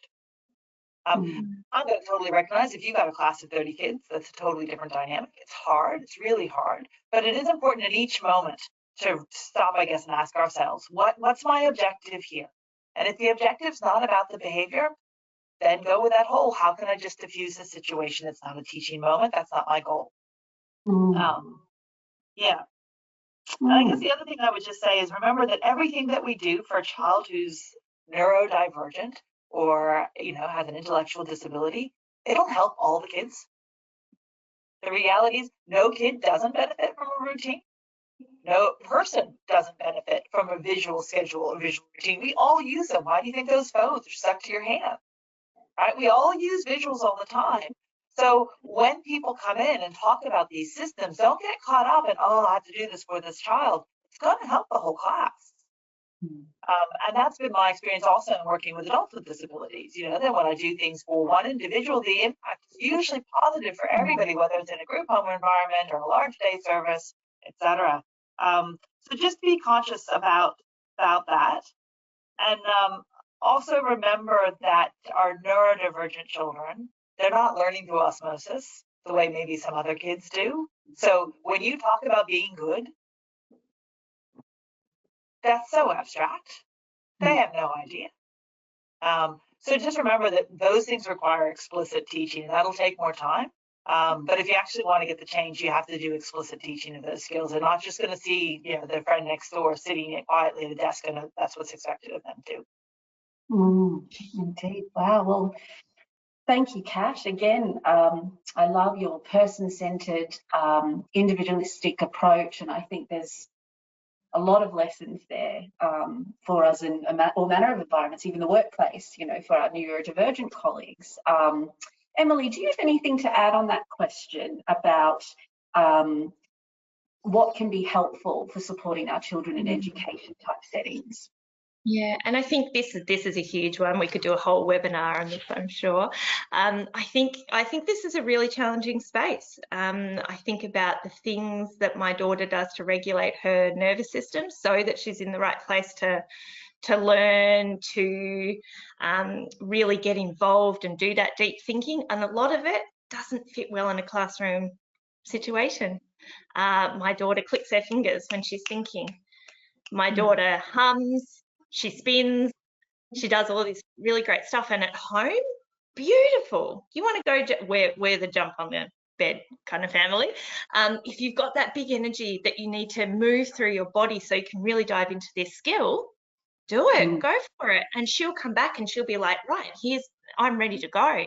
I'm going to totally recognize if you've got a class of 30 kids, that's a totally different dynamic. It's hard, it's really hard, but it is important in each moment to stop, I guess, and ask ourselves, what's my objective here? And if the objective's not about the behavior, then go with that whole, how can I just diffuse the situation? It's not a teaching moment. That's not my goal. Yeah. And I guess the other thing I would just say is remember that everything that we do for a child who's neurodivergent or has an intellectual disability, it'll help all the kids. The reality is no kid doesn't benefit from a routine. No person doesn't benefit from a visual schedule or visual routine. We all use them. Why do you think those phones are stuck to your hand? Right? We all use visuals all the time. So when people come in and talk about these systems, don't get caught up in, I have to do this for this child. It's going to help the whole class. And that's been my experience also in working with adults with disabilities. Then when I do things for one individual, the impact is usually positive for everybody, whether it's in a group home environment or a large day service, etc. So just be conscious about that. And also remember that our neurodivergent children, they're not learning through osmosis the way maybe some other kids do. So when you talk about being good, that's so abstract. They have no idea. So just remember that those things require explicit teaching, and that'll take more time. But if you actually want to get the change, you have to do explicit teaching of those skills. They're not just going to see, their friend next door sitting quietly at a desk, and that's what's expected of them too. Indeed. Wow. Well, thank you, Kat. Again, I love your person-centered, individualistic approach, and I think there's a lot of lessons there for us in all manner of environments, even the workplace, for our neurodivergent colleagues. Emily, do you have anything to add on that question about what can be helpful for supporting our children in education type settings? Yeah, and I think this is a huge one. We could do a whole webinar on this, I'm sure. I think this is a really challenging space. I think about the things that my daughter does to regulate her nervous system so that she's in the right place to learn, to really get involved and do that deep thinking. And a lot of it doesn't fit well in a classroom situation. My daughter clicks her fingers when she's thinking. My daughter hums. She spins, she does all this really great stuff, and at home, beautiful. You want to go we're the jump on the bed kind of family. If you've got that big energy that you need to move through your body so you can really dive into this skill, do it, go for it. And she'll come back and she'll be like, right, I'm ready to go.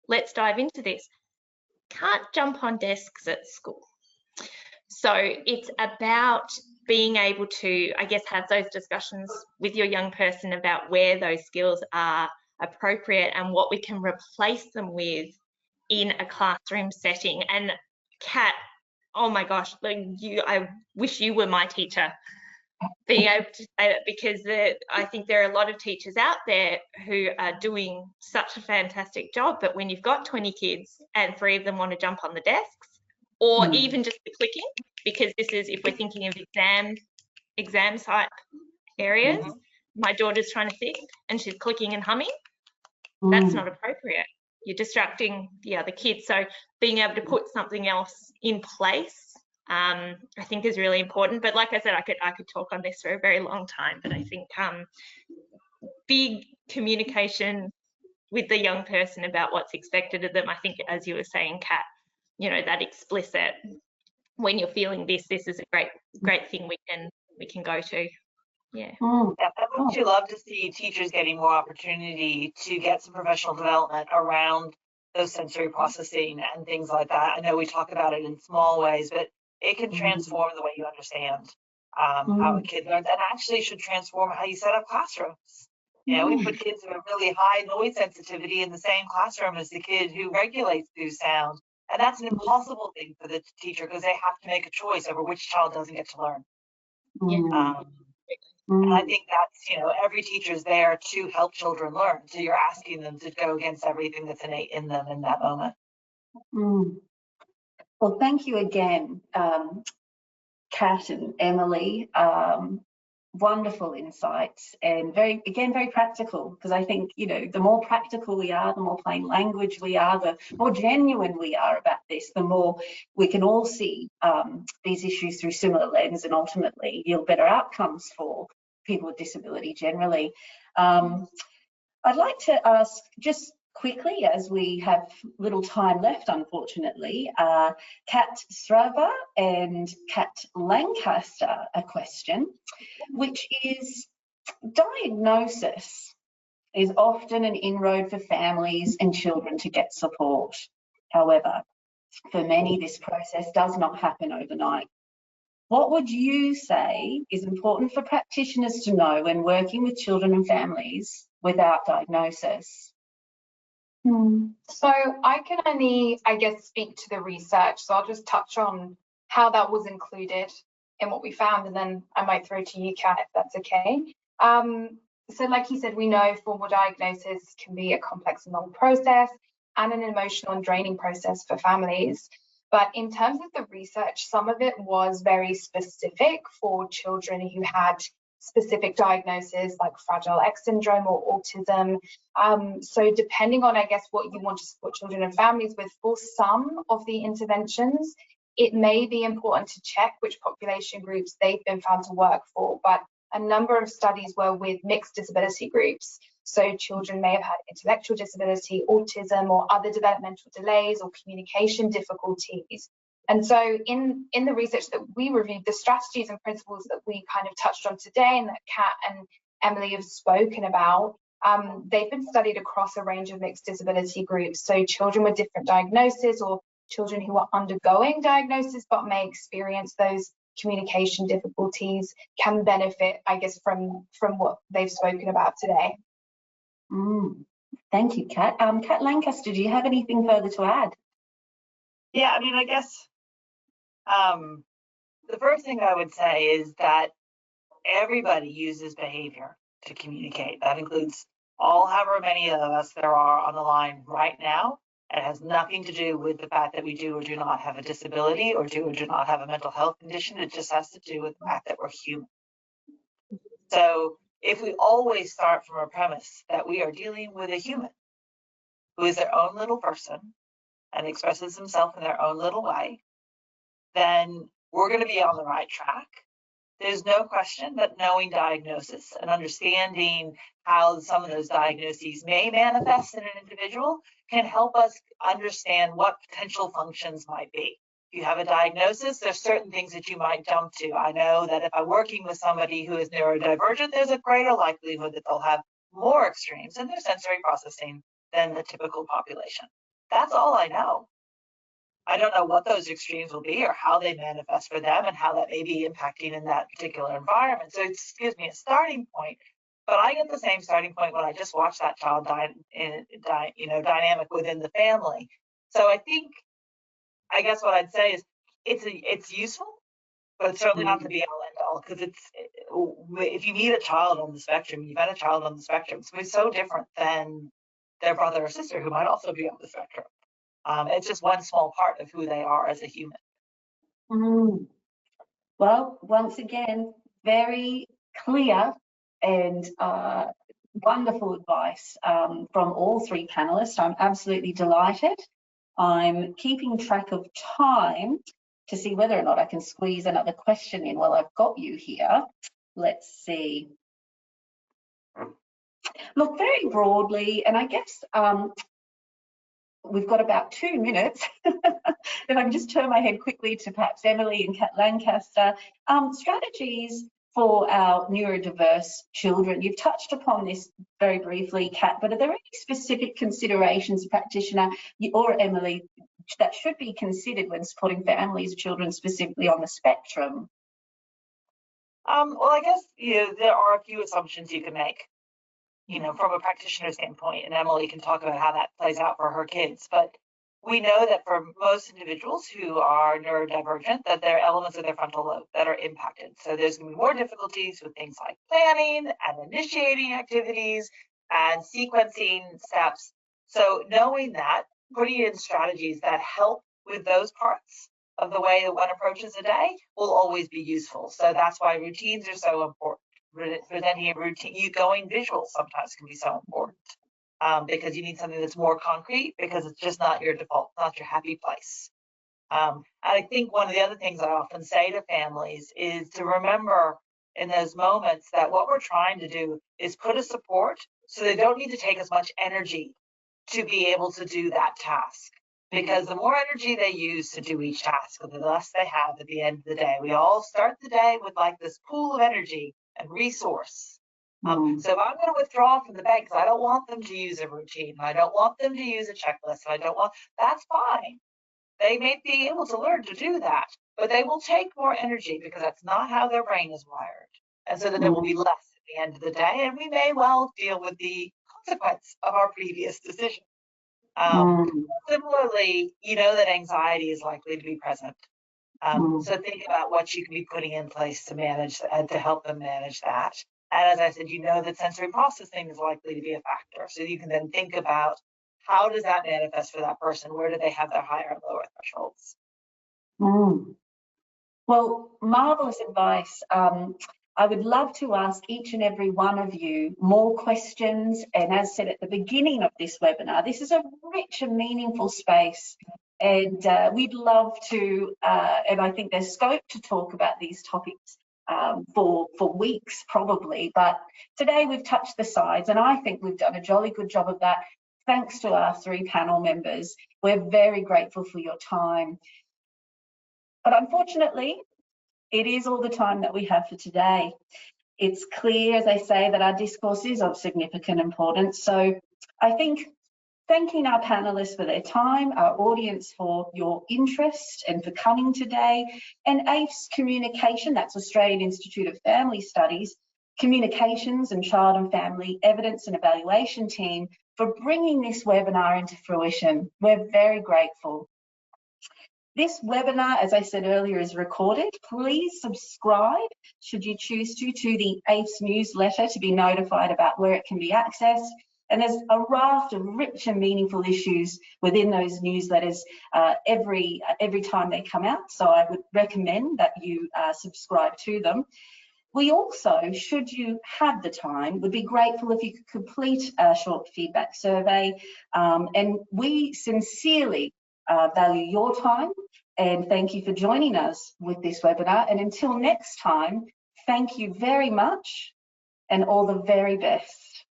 Let's dive into this. Can't jump on desks at school. So it's about being able to, I guess, have those discussions with your young person about where those skills are appropriate and what we can replace them with in a classroom setting. And Kat, oh my gosh, like I wish you were my teacher, being able to say that, because I think there are a lot of teachers out there who are doing such a fantastic job, but when you've got 20 kids and 3 of them want to jump on the desks, or even just the clicking, because this is, if we're thinking of exam type areas, my daughter's trying to sit and she's clicking and humming, that's not appropriate. You're distracting the other kids. So being able to put something else in place, I think is really important. But like I said, I could talk on this for a very long time, but I think big communication with the young person about what's expected of them. I think, as you were saying, Kat, you know, that explicit, when you're feeling this is a great thing we can go to. Yeah. Yeah, I would actually love to see teachers getting more opportunity to get some professional development around those sensory processing and things like that. I know we talk about it in small ways, but it can transform the way you understand how a kid learns, and actually should transform how you set up classrooms. You know, we put kids with a really high noise sensitivity in the same classroom as the kid who regulates through sound. And that's an impossible thing for the teacher, because they have to make a choice over which child doesn't get to learn. And I think that's, you know, every teacher is there to help children learn. So you're asking them to go against everything that's innate in them in that moment. Well, thank you again, Kat and Emily. Wonderful insights, and very practical, because I think, you know, the more practical we are, the more plain language we are, the more genuine we are about this, the more we can all see these issues through similar lens, and ultimately yield better outcomes for people with disability generally. I'd like to ask, just quickly, as we have little time left, unfortunately, Kat Strava and Kat Lancaster a question, which is, diagnosis is often an inroad for families and children to get support. However, for many, this process does not happen overnight. What would you say is important for practitioners to know when working with children and families without diagnosis? So I can only, I guess, speak to the research. So I'll just touch on how that was included in what we found, and then I might throw to you, Kat, if that's okay. So like you said, we know formal diagnosis can be a complex and long process and an emotional and draining process for families. But in terms of the research, some of it was very specific for children who had specific diagnoses like Fragile X syndrome or autism. So depending on, I guess, what you want to support children and families with, for some of the interventions, it may be important to check which population groups they've been found to work for. But a number of studies were with mixed disability groups. So children may have had intellectual disability, autism, or other developmental delays or communication difficulties. And so in the research that we reviewed, the strategies and principles that we kind of touched on today and that Kat and Emily have spoken about, they've been studied across a range of mixed disability groups. So children with different diagnoses, or children who are undergoing diagnosis but may experience those communication difficulties, can benefit, I guess, from what they've spoken about today. Thank you, Kat. Kat Lancaster, do you have anything further to add? Yeah, I mean, I guess the first thing I would say is that everybody uses behavior to communicate. That includes however many of us there are on the line right now. It has nothing to do with the fact that we do or do not have a disability, or do or do not have a mental health condition. It just has to do with the fact that we're human. So if we always start from a premise that we are dealing with a human who is their own little person and expresses themselves in their own little way, then we're going to be on the right track. There's no question that knowing diagnosis and understanding how some of those diagnoses may manifest in an individual can help us understand what potential functions might be. If you have a diagnosis, there's certain things that you might jump to. I know that if I'm working with somebody who is neurodivergent, there's a greater likelihood that they'll have more extremes in their sensory processing than the typical population. That's all I know. I don't know what those extremes will be or how they manifest for them and how that may be impacting in that particular environment. So it gives me a starting point, but I get the same starting point when I just watch that child dynamic within the family. So I guess what I'd say is it's useful, but it's certainly not the be all end all, because if you meet a child on the spectrum, you've had a child on the spectrum, it's so different than their brother or sister who might also be on the spectrum. It's just one small part of who they are as a human. Well, once again, very clear and wonderful advice from all three panelists. I'm absolutely delighted. I'm keeping track of time to see whether or not I can squeeze another question in while I've got you here. Let's see. Look, very broadly, and I guess we've got about 2 minutes. If I can just turn my head quickly to perhaps Emily and Kat Lancaster. Strategies for our neurodiverse children. You've touched upon this very briefly, Kat, but are there any specific considerations, practitioner or Emily, that should be considered when supporting families of children specifically on the spectrum? Well, I guess there are a few assumptions you can make, from a practitioner standpoint, and Emily can talk about how that plays out for her kids. But we know that for most individuals who are neurodivergent, that there are elements of their frontal lobe that are impacted. So there's going to be more difficulties with things like planning and initiating activities and sequencing steps. So knowing that, putting in strategies that help with those parts of the way that one approaches a day will always be useful. So that's why routines are so important. Presenting a routine, going visual sometimes can be so important. Because you need something that's more concrete, because it's just not your default, not your happy place. And I think one of the other things I often say to families is to remember in those moments that what we're trying to do is put a support so they don't need to take as much energy to be able to do that task. Because the more energy they use to do each task, the less they have at the end of the day. We all start the day with like this pool of energy and resource. So if I'm going to withdraw from the bank because I don't want them to use a routine, I don't want them to use a checklist, that's fine. They may be able to learn to do that, but they will take more energy because that's not how their brain is wired. And so then there will be less at the end of the day, and we may well deal with the consequence of our previous decision. Similarly, that anxiety is likely to be present. So think about what you can be putting in place to manage and to help them manage that. And as I said, that sensory processing is likely to be a factor. So you can then think about how does that manifest for that person? Where do they have their higher and lower thresholds? Well, marvelous advice. I would love to ask each and every one of you more questions. And as said at the beginning of this webinar, this is a rich and meaningful space. And we'd love to, and I think there's scope to talk about these topics for weeks probably, but today we've touched the sides, and I think we've done a jolly good job of that. Thanks to our three panel members. We're very grateful for your time. But unfortunately, it is all the time that we have for today. It's clear, as I say, that our discourse is of significant importance. So I think thanking our panelists for their time, our audience for your interest and for coming today, and AIF's Communication, that's Australian Institute of Family Studies, Communications and Child and Family Evidence and Evaluation team for bringing this webinar into fruition. We're very grateful. This webinar, as I said earlier, is recorded. Please subscribe, should you choose to the AIF's newsletter to be notified about where it can be accessed. And there's a raft of rich and meaningful issues within those newsletters every time they come out. So I would recommend that you subscribe to them. We also, should you have the time, would be grateful if you could complete a short feedback survey. And we sincerely value your time, and thank you for joining us with this webinar. And until next time, thank you very much and all the very best.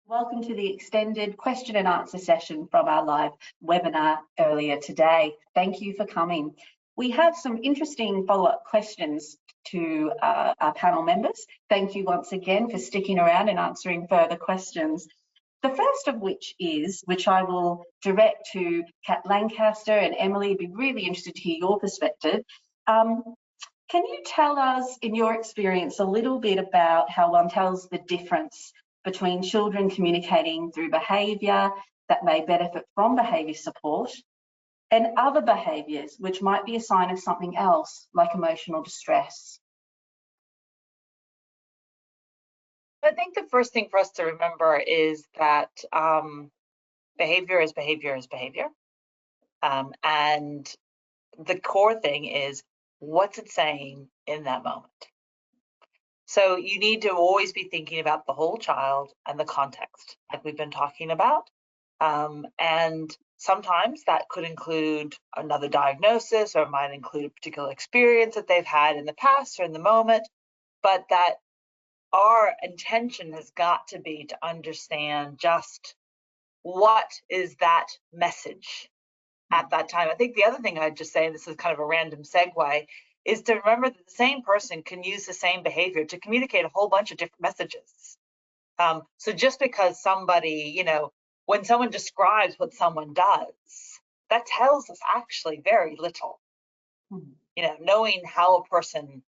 Welcome to the extended question and answer session from our live webinar earlier today. Thank you for coming. We have some interesting follow-up questions to our panel members. Thank you once again for sticking around and answering further questions. The first of which I will direct to Kat Lancaster and Emily, be really interested to hear your perspective. Can you tell us, in your experience, a little bit about how one tells the difference between children communicating through behaviour that may benefit from behaviour support and other behaviours which might be a sign of something else, like emotional distress? I think the first thing for us to remember is that behavior is behavior is behavior. And the core thing is, what's it saying in that moment? So you need to always be thinking about the whole child and the context, like we've been talking about. And sometimes that could include another diagnosis, or it might include a particular experience that they've had in the past or in the moment, but that our intention has got to be to understand just what is that message at that time. I think the other thing I'd just say, and this is kind of a random segue, is to remember that the same person can use the same behavior to communicate a whole bunch of different messages. So just because somebody, you know, when someone describes what someone does, that tells us actually very little. You know, knowing how a person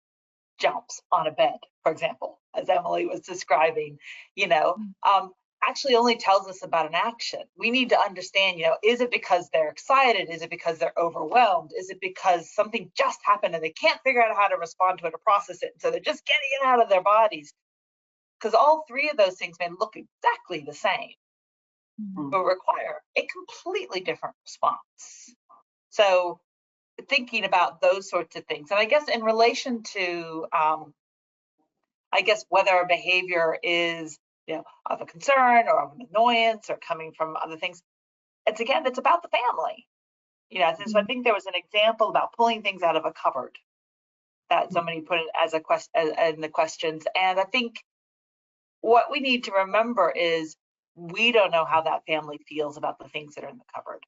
jumps on a bed, for example, as Emily was describing, you know, actually only tells us about an action. We need to understand, you know, is it because they're excited? Is it because they're overwhelmed? Is it because something just happened and they can't figure out how to respond to it or process it? So they're just getting it out of their bodies. Because all three of those things may look exactly the same, but require a completely different response. So thinking about those sorts of things. And I guess in relation to, I guess whether a behavior is, you know, of a concern or of an annoyance or coming from other things, it's about the family. You know, so I think there was an example about pulling things out of a cupboard that somebody put it as a question in the questions. And I think what we need to remember is we don't know how that family feels about the things that are in the cupboard.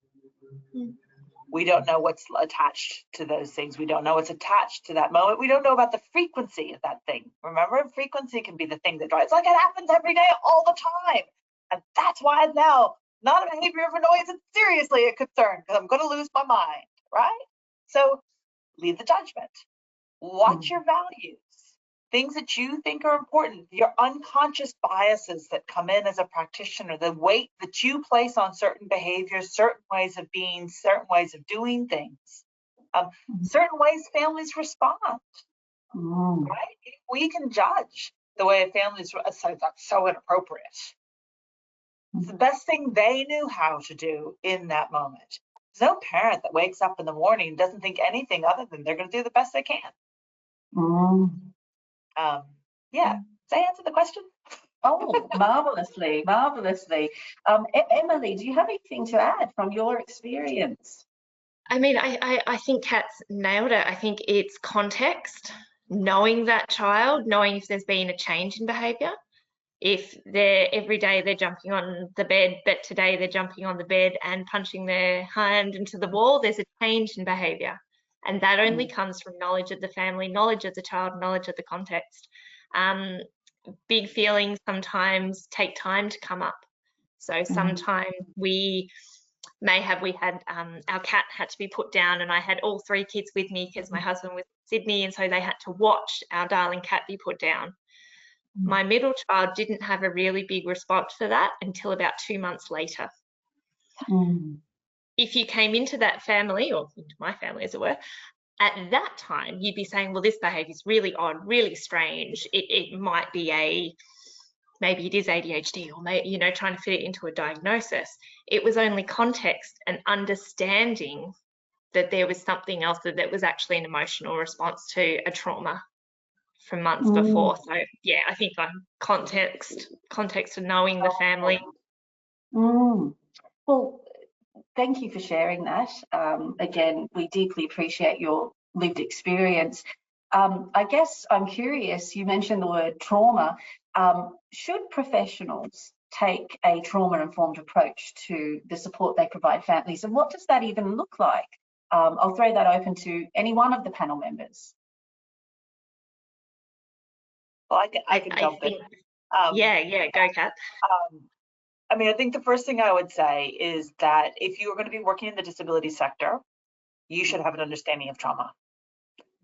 We don't know what's attached to those things. We don't know what's attached to that moment. We don't know about the frequency of that thing. Remember, frequency can be the thing that drives. Like, it happens every day, all the time. And that's why it's now not a behavior of annoyance, it's seriously a concern, because I'm going to lose my mind, right? So leave the judgment. Watch your values, things that you think are important, your unconscious biases that come in as a practitioner, the weight that you place on certain behaviors, certain ways of being, certain ways of doing things, certain ways families respond, right? We can judge the way a family's so that's so inappropriate. It's the best thing they knew how to do in that moment. There's no parent that wakes up in the morning and doesn't think anything other than they're going to do the best they can. Yeah, does that answer the question? Oh, marvelously, marvelously. Emily, do you have anything to add from your experience? I mean, I think Kat's nailed it. I think it's context, knowing that child, knowing if there's been a change in behaviour. If every day they're jumping on the bed, but today they're jumping on the bed and punching their hand into the wall, there's a change in behaviour. And that only comes from knowledge of the family, knowledge of the child, knowledge of the context. Big feelings sometimes take time to come up. So sometimes we had our cat had to be put down, and I had all three kids with me because my husband was in Sydney, and so they had to watch our darling cat be put down. My middle child didn't have a really big response for that until about 2 months later. If you came into that family, or into my family as it were, at that time, you'd be saying, well, this behavior is really odd, really strange. It might be maybe it is ADHD, or maybe, you know, trying to fit it into a diagnosis. It was only context and understanding that there was something else, that was actually an emotional response to a trauma from months before. So yeah, I think context of knowing the family. Well, thank you for sharing that. Again, we deeply appreciate your lived experience. I guess I'm curious, you mentioned the word trauma. Should professionals take a trauma-informed approach to the support they provide families, and what does that even look like? I'll throw that open to any one of the panel members. Well, I can jump in. Yeah, go Kat. I mean, I think the first thing I would say is that if you are going to be working in the disability sector, you should have an understanding of trauma,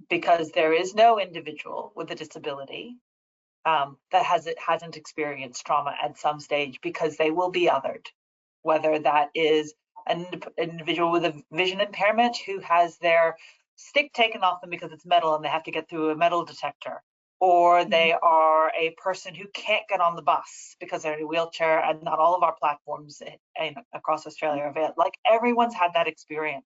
because there is no individual with a disability that hasn't experienced trauma at some stage, because they will be othered, whether that is an individual with a vision impairment who has their stick taken off them because it's metal and they have to get through a metal detector, or they are a person who can't get on the bus because they're in a wheelchair, and not all of our platforms across Australia are available. Like, everyone's had that experience.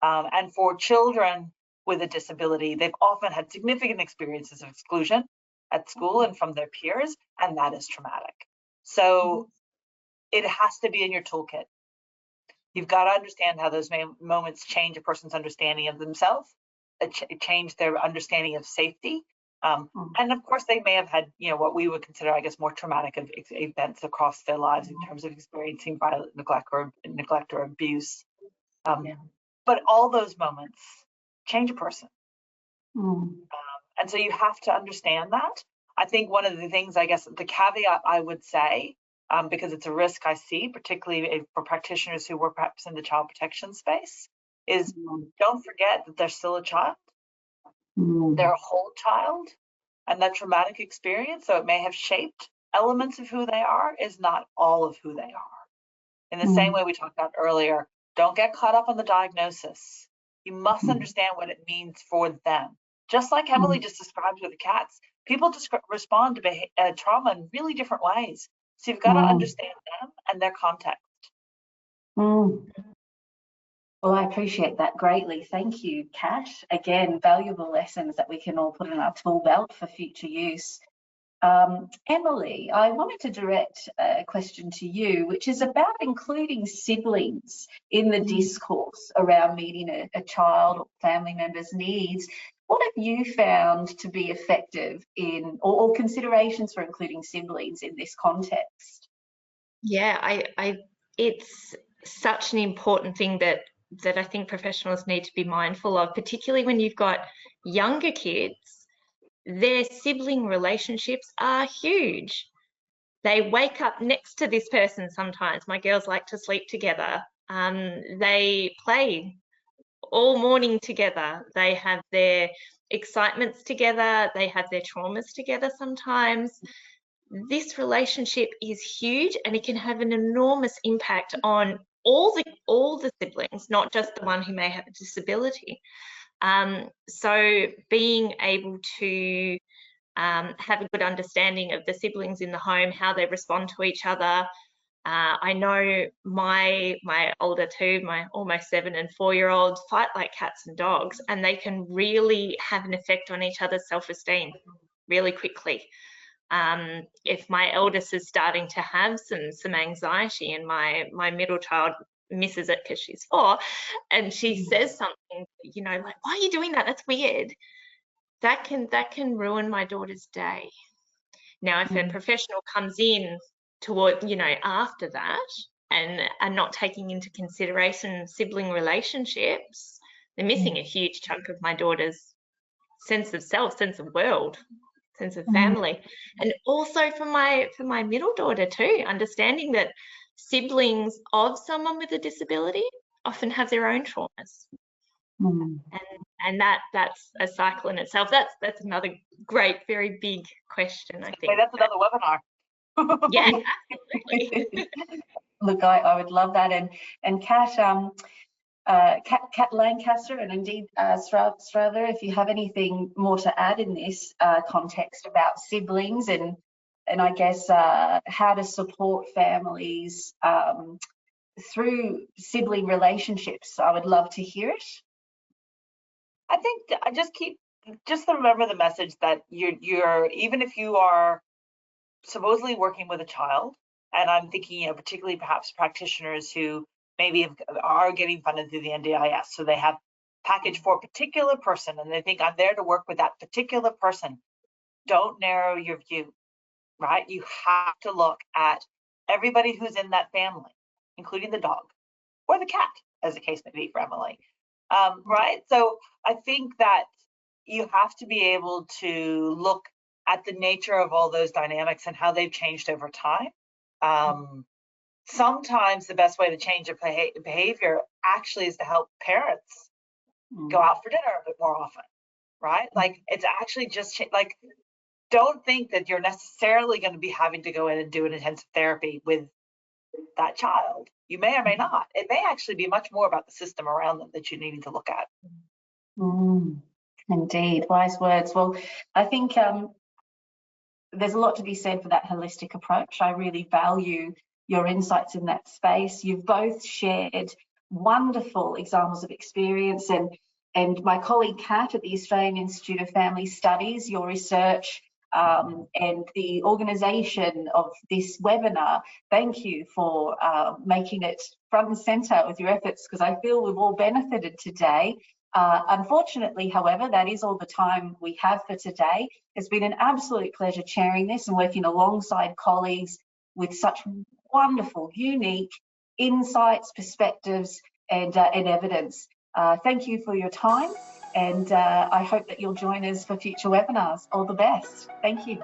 And for children with a disability, they've often had significant experiences of exclusion at school and from their peers, and that is traumatic. So it has to be in your toolkit. You've got to understand how those moments change a person's understanding of themselves, change their understanding of safety. And of course, they may have had, what we would consider, I guess, more traumatic events across their lives in terms of experiencing violent neglect or abuse. But all those moments change a person. And so you have to understand that. I think one of the things, I guess, the caveat I would say, because it's a risk I see, particularly for practitioners who work perhaps in the child protection space, is don't forget that they're still a child. They're a whole child, and that traumatic experience, so it may have shaped elements of who they are, is not all of who they are. In the same way we talked about earlier, don't get caught up on the diagnosis. You must understand what it means for them. Just like Emily just described with the cats, people respond to trauma in really different ways. So you've got to understand them and their context. Well, I appreciate that greatly. Thank you, Kat. Again, valuable lessons that we can all put in our tool belt for future use. Emily, I wanted to direct a question to you, which is about including siblings in the discourse around meeting a child or family member's needs. What have you found to be effective in, or considerations for including siblings in this context? Yeah, it's such an important thing that I think professionals need to be mindful of, particularly when you've got younger kids. Their sibling relationships are huge. They wake up next to this person sometimes. My girls like to sleep together. They play all morning together. They have their excitements together. They have their traumas together sometimes. This relationship is huge, and it can have an enormous impact on all the siblings, not just the one who may have a disability. So being able to have a good understanding of the siblings in the home, how they respond to each other. I know my older two, my almost 7 and 4-year-olds, fight like cats and dogs, and they can really have an effect on each other's self-esteem really quickly. If my eldest is starting to have some anxiety, and my middle child misses it because she's 4, and she says something, like, why are you doing that? That's weird. That can ruin my daughter's day. Now, if a professional comes in toward, after that, and are not taking into consideration sibling relationships, they're missing a huge chunk of my daughter's sense of self, sense of world, sense of family. And also for my middle daughter too, understanding that siblings of someone with a disability often have their own traumas. And that's a cycle in itself. That's another great, very big question, I think. Okay, that's another webinar. Yeah, absolutely. Look, I would love that. And Kat Lancaster, and indeed Strava, if you have anything more to add in this context about siblings and I guess how to support families through sibling relationships, I would love to hear it. I think I just remember the message that you're even if you are supposedly working with a child, and I'm thinking, particularly perhaps practitioners who maybe are getting funded through the NDIS, so they have package for a particular person, and they think I'm there to work with that particular person. Don't narrow your view, right? You have to look at everybody who's in that family, including the dog or the cat, as the case may be for Emily. right? So I think that you have to be able to look at the nature of all those dynamics and how they've changed over time. Sometimes the best way to change a behavior actually is to help parents go out for dinner a bit more often, right? Like it's actually just like, don't think that you're necessarily going to be having to go in and do an intensive therapy with that child. You may or may not. It may actually be much more about the system around them that you need to look at. Indeed, wise words. Well, I think there's a lot to be said for that holistic approach. I really value your insights in that space. You've both shared wonderful examples of experience, and my colleague Kat at the Australian Institute of Family Studies, your research and the organisation of this webinar. Thank you for making it front and centre with your efforts, because I feel we've all benefited today. Unfortunately, however, that is all the time we have for today. It's been an absolute pleasure chairing this and working alongside colleagues with such wonderful, unique insights, perspectives, and evidence. Thank you for your time, and I hope that you'll join us for future webinars. All the best. Thank you.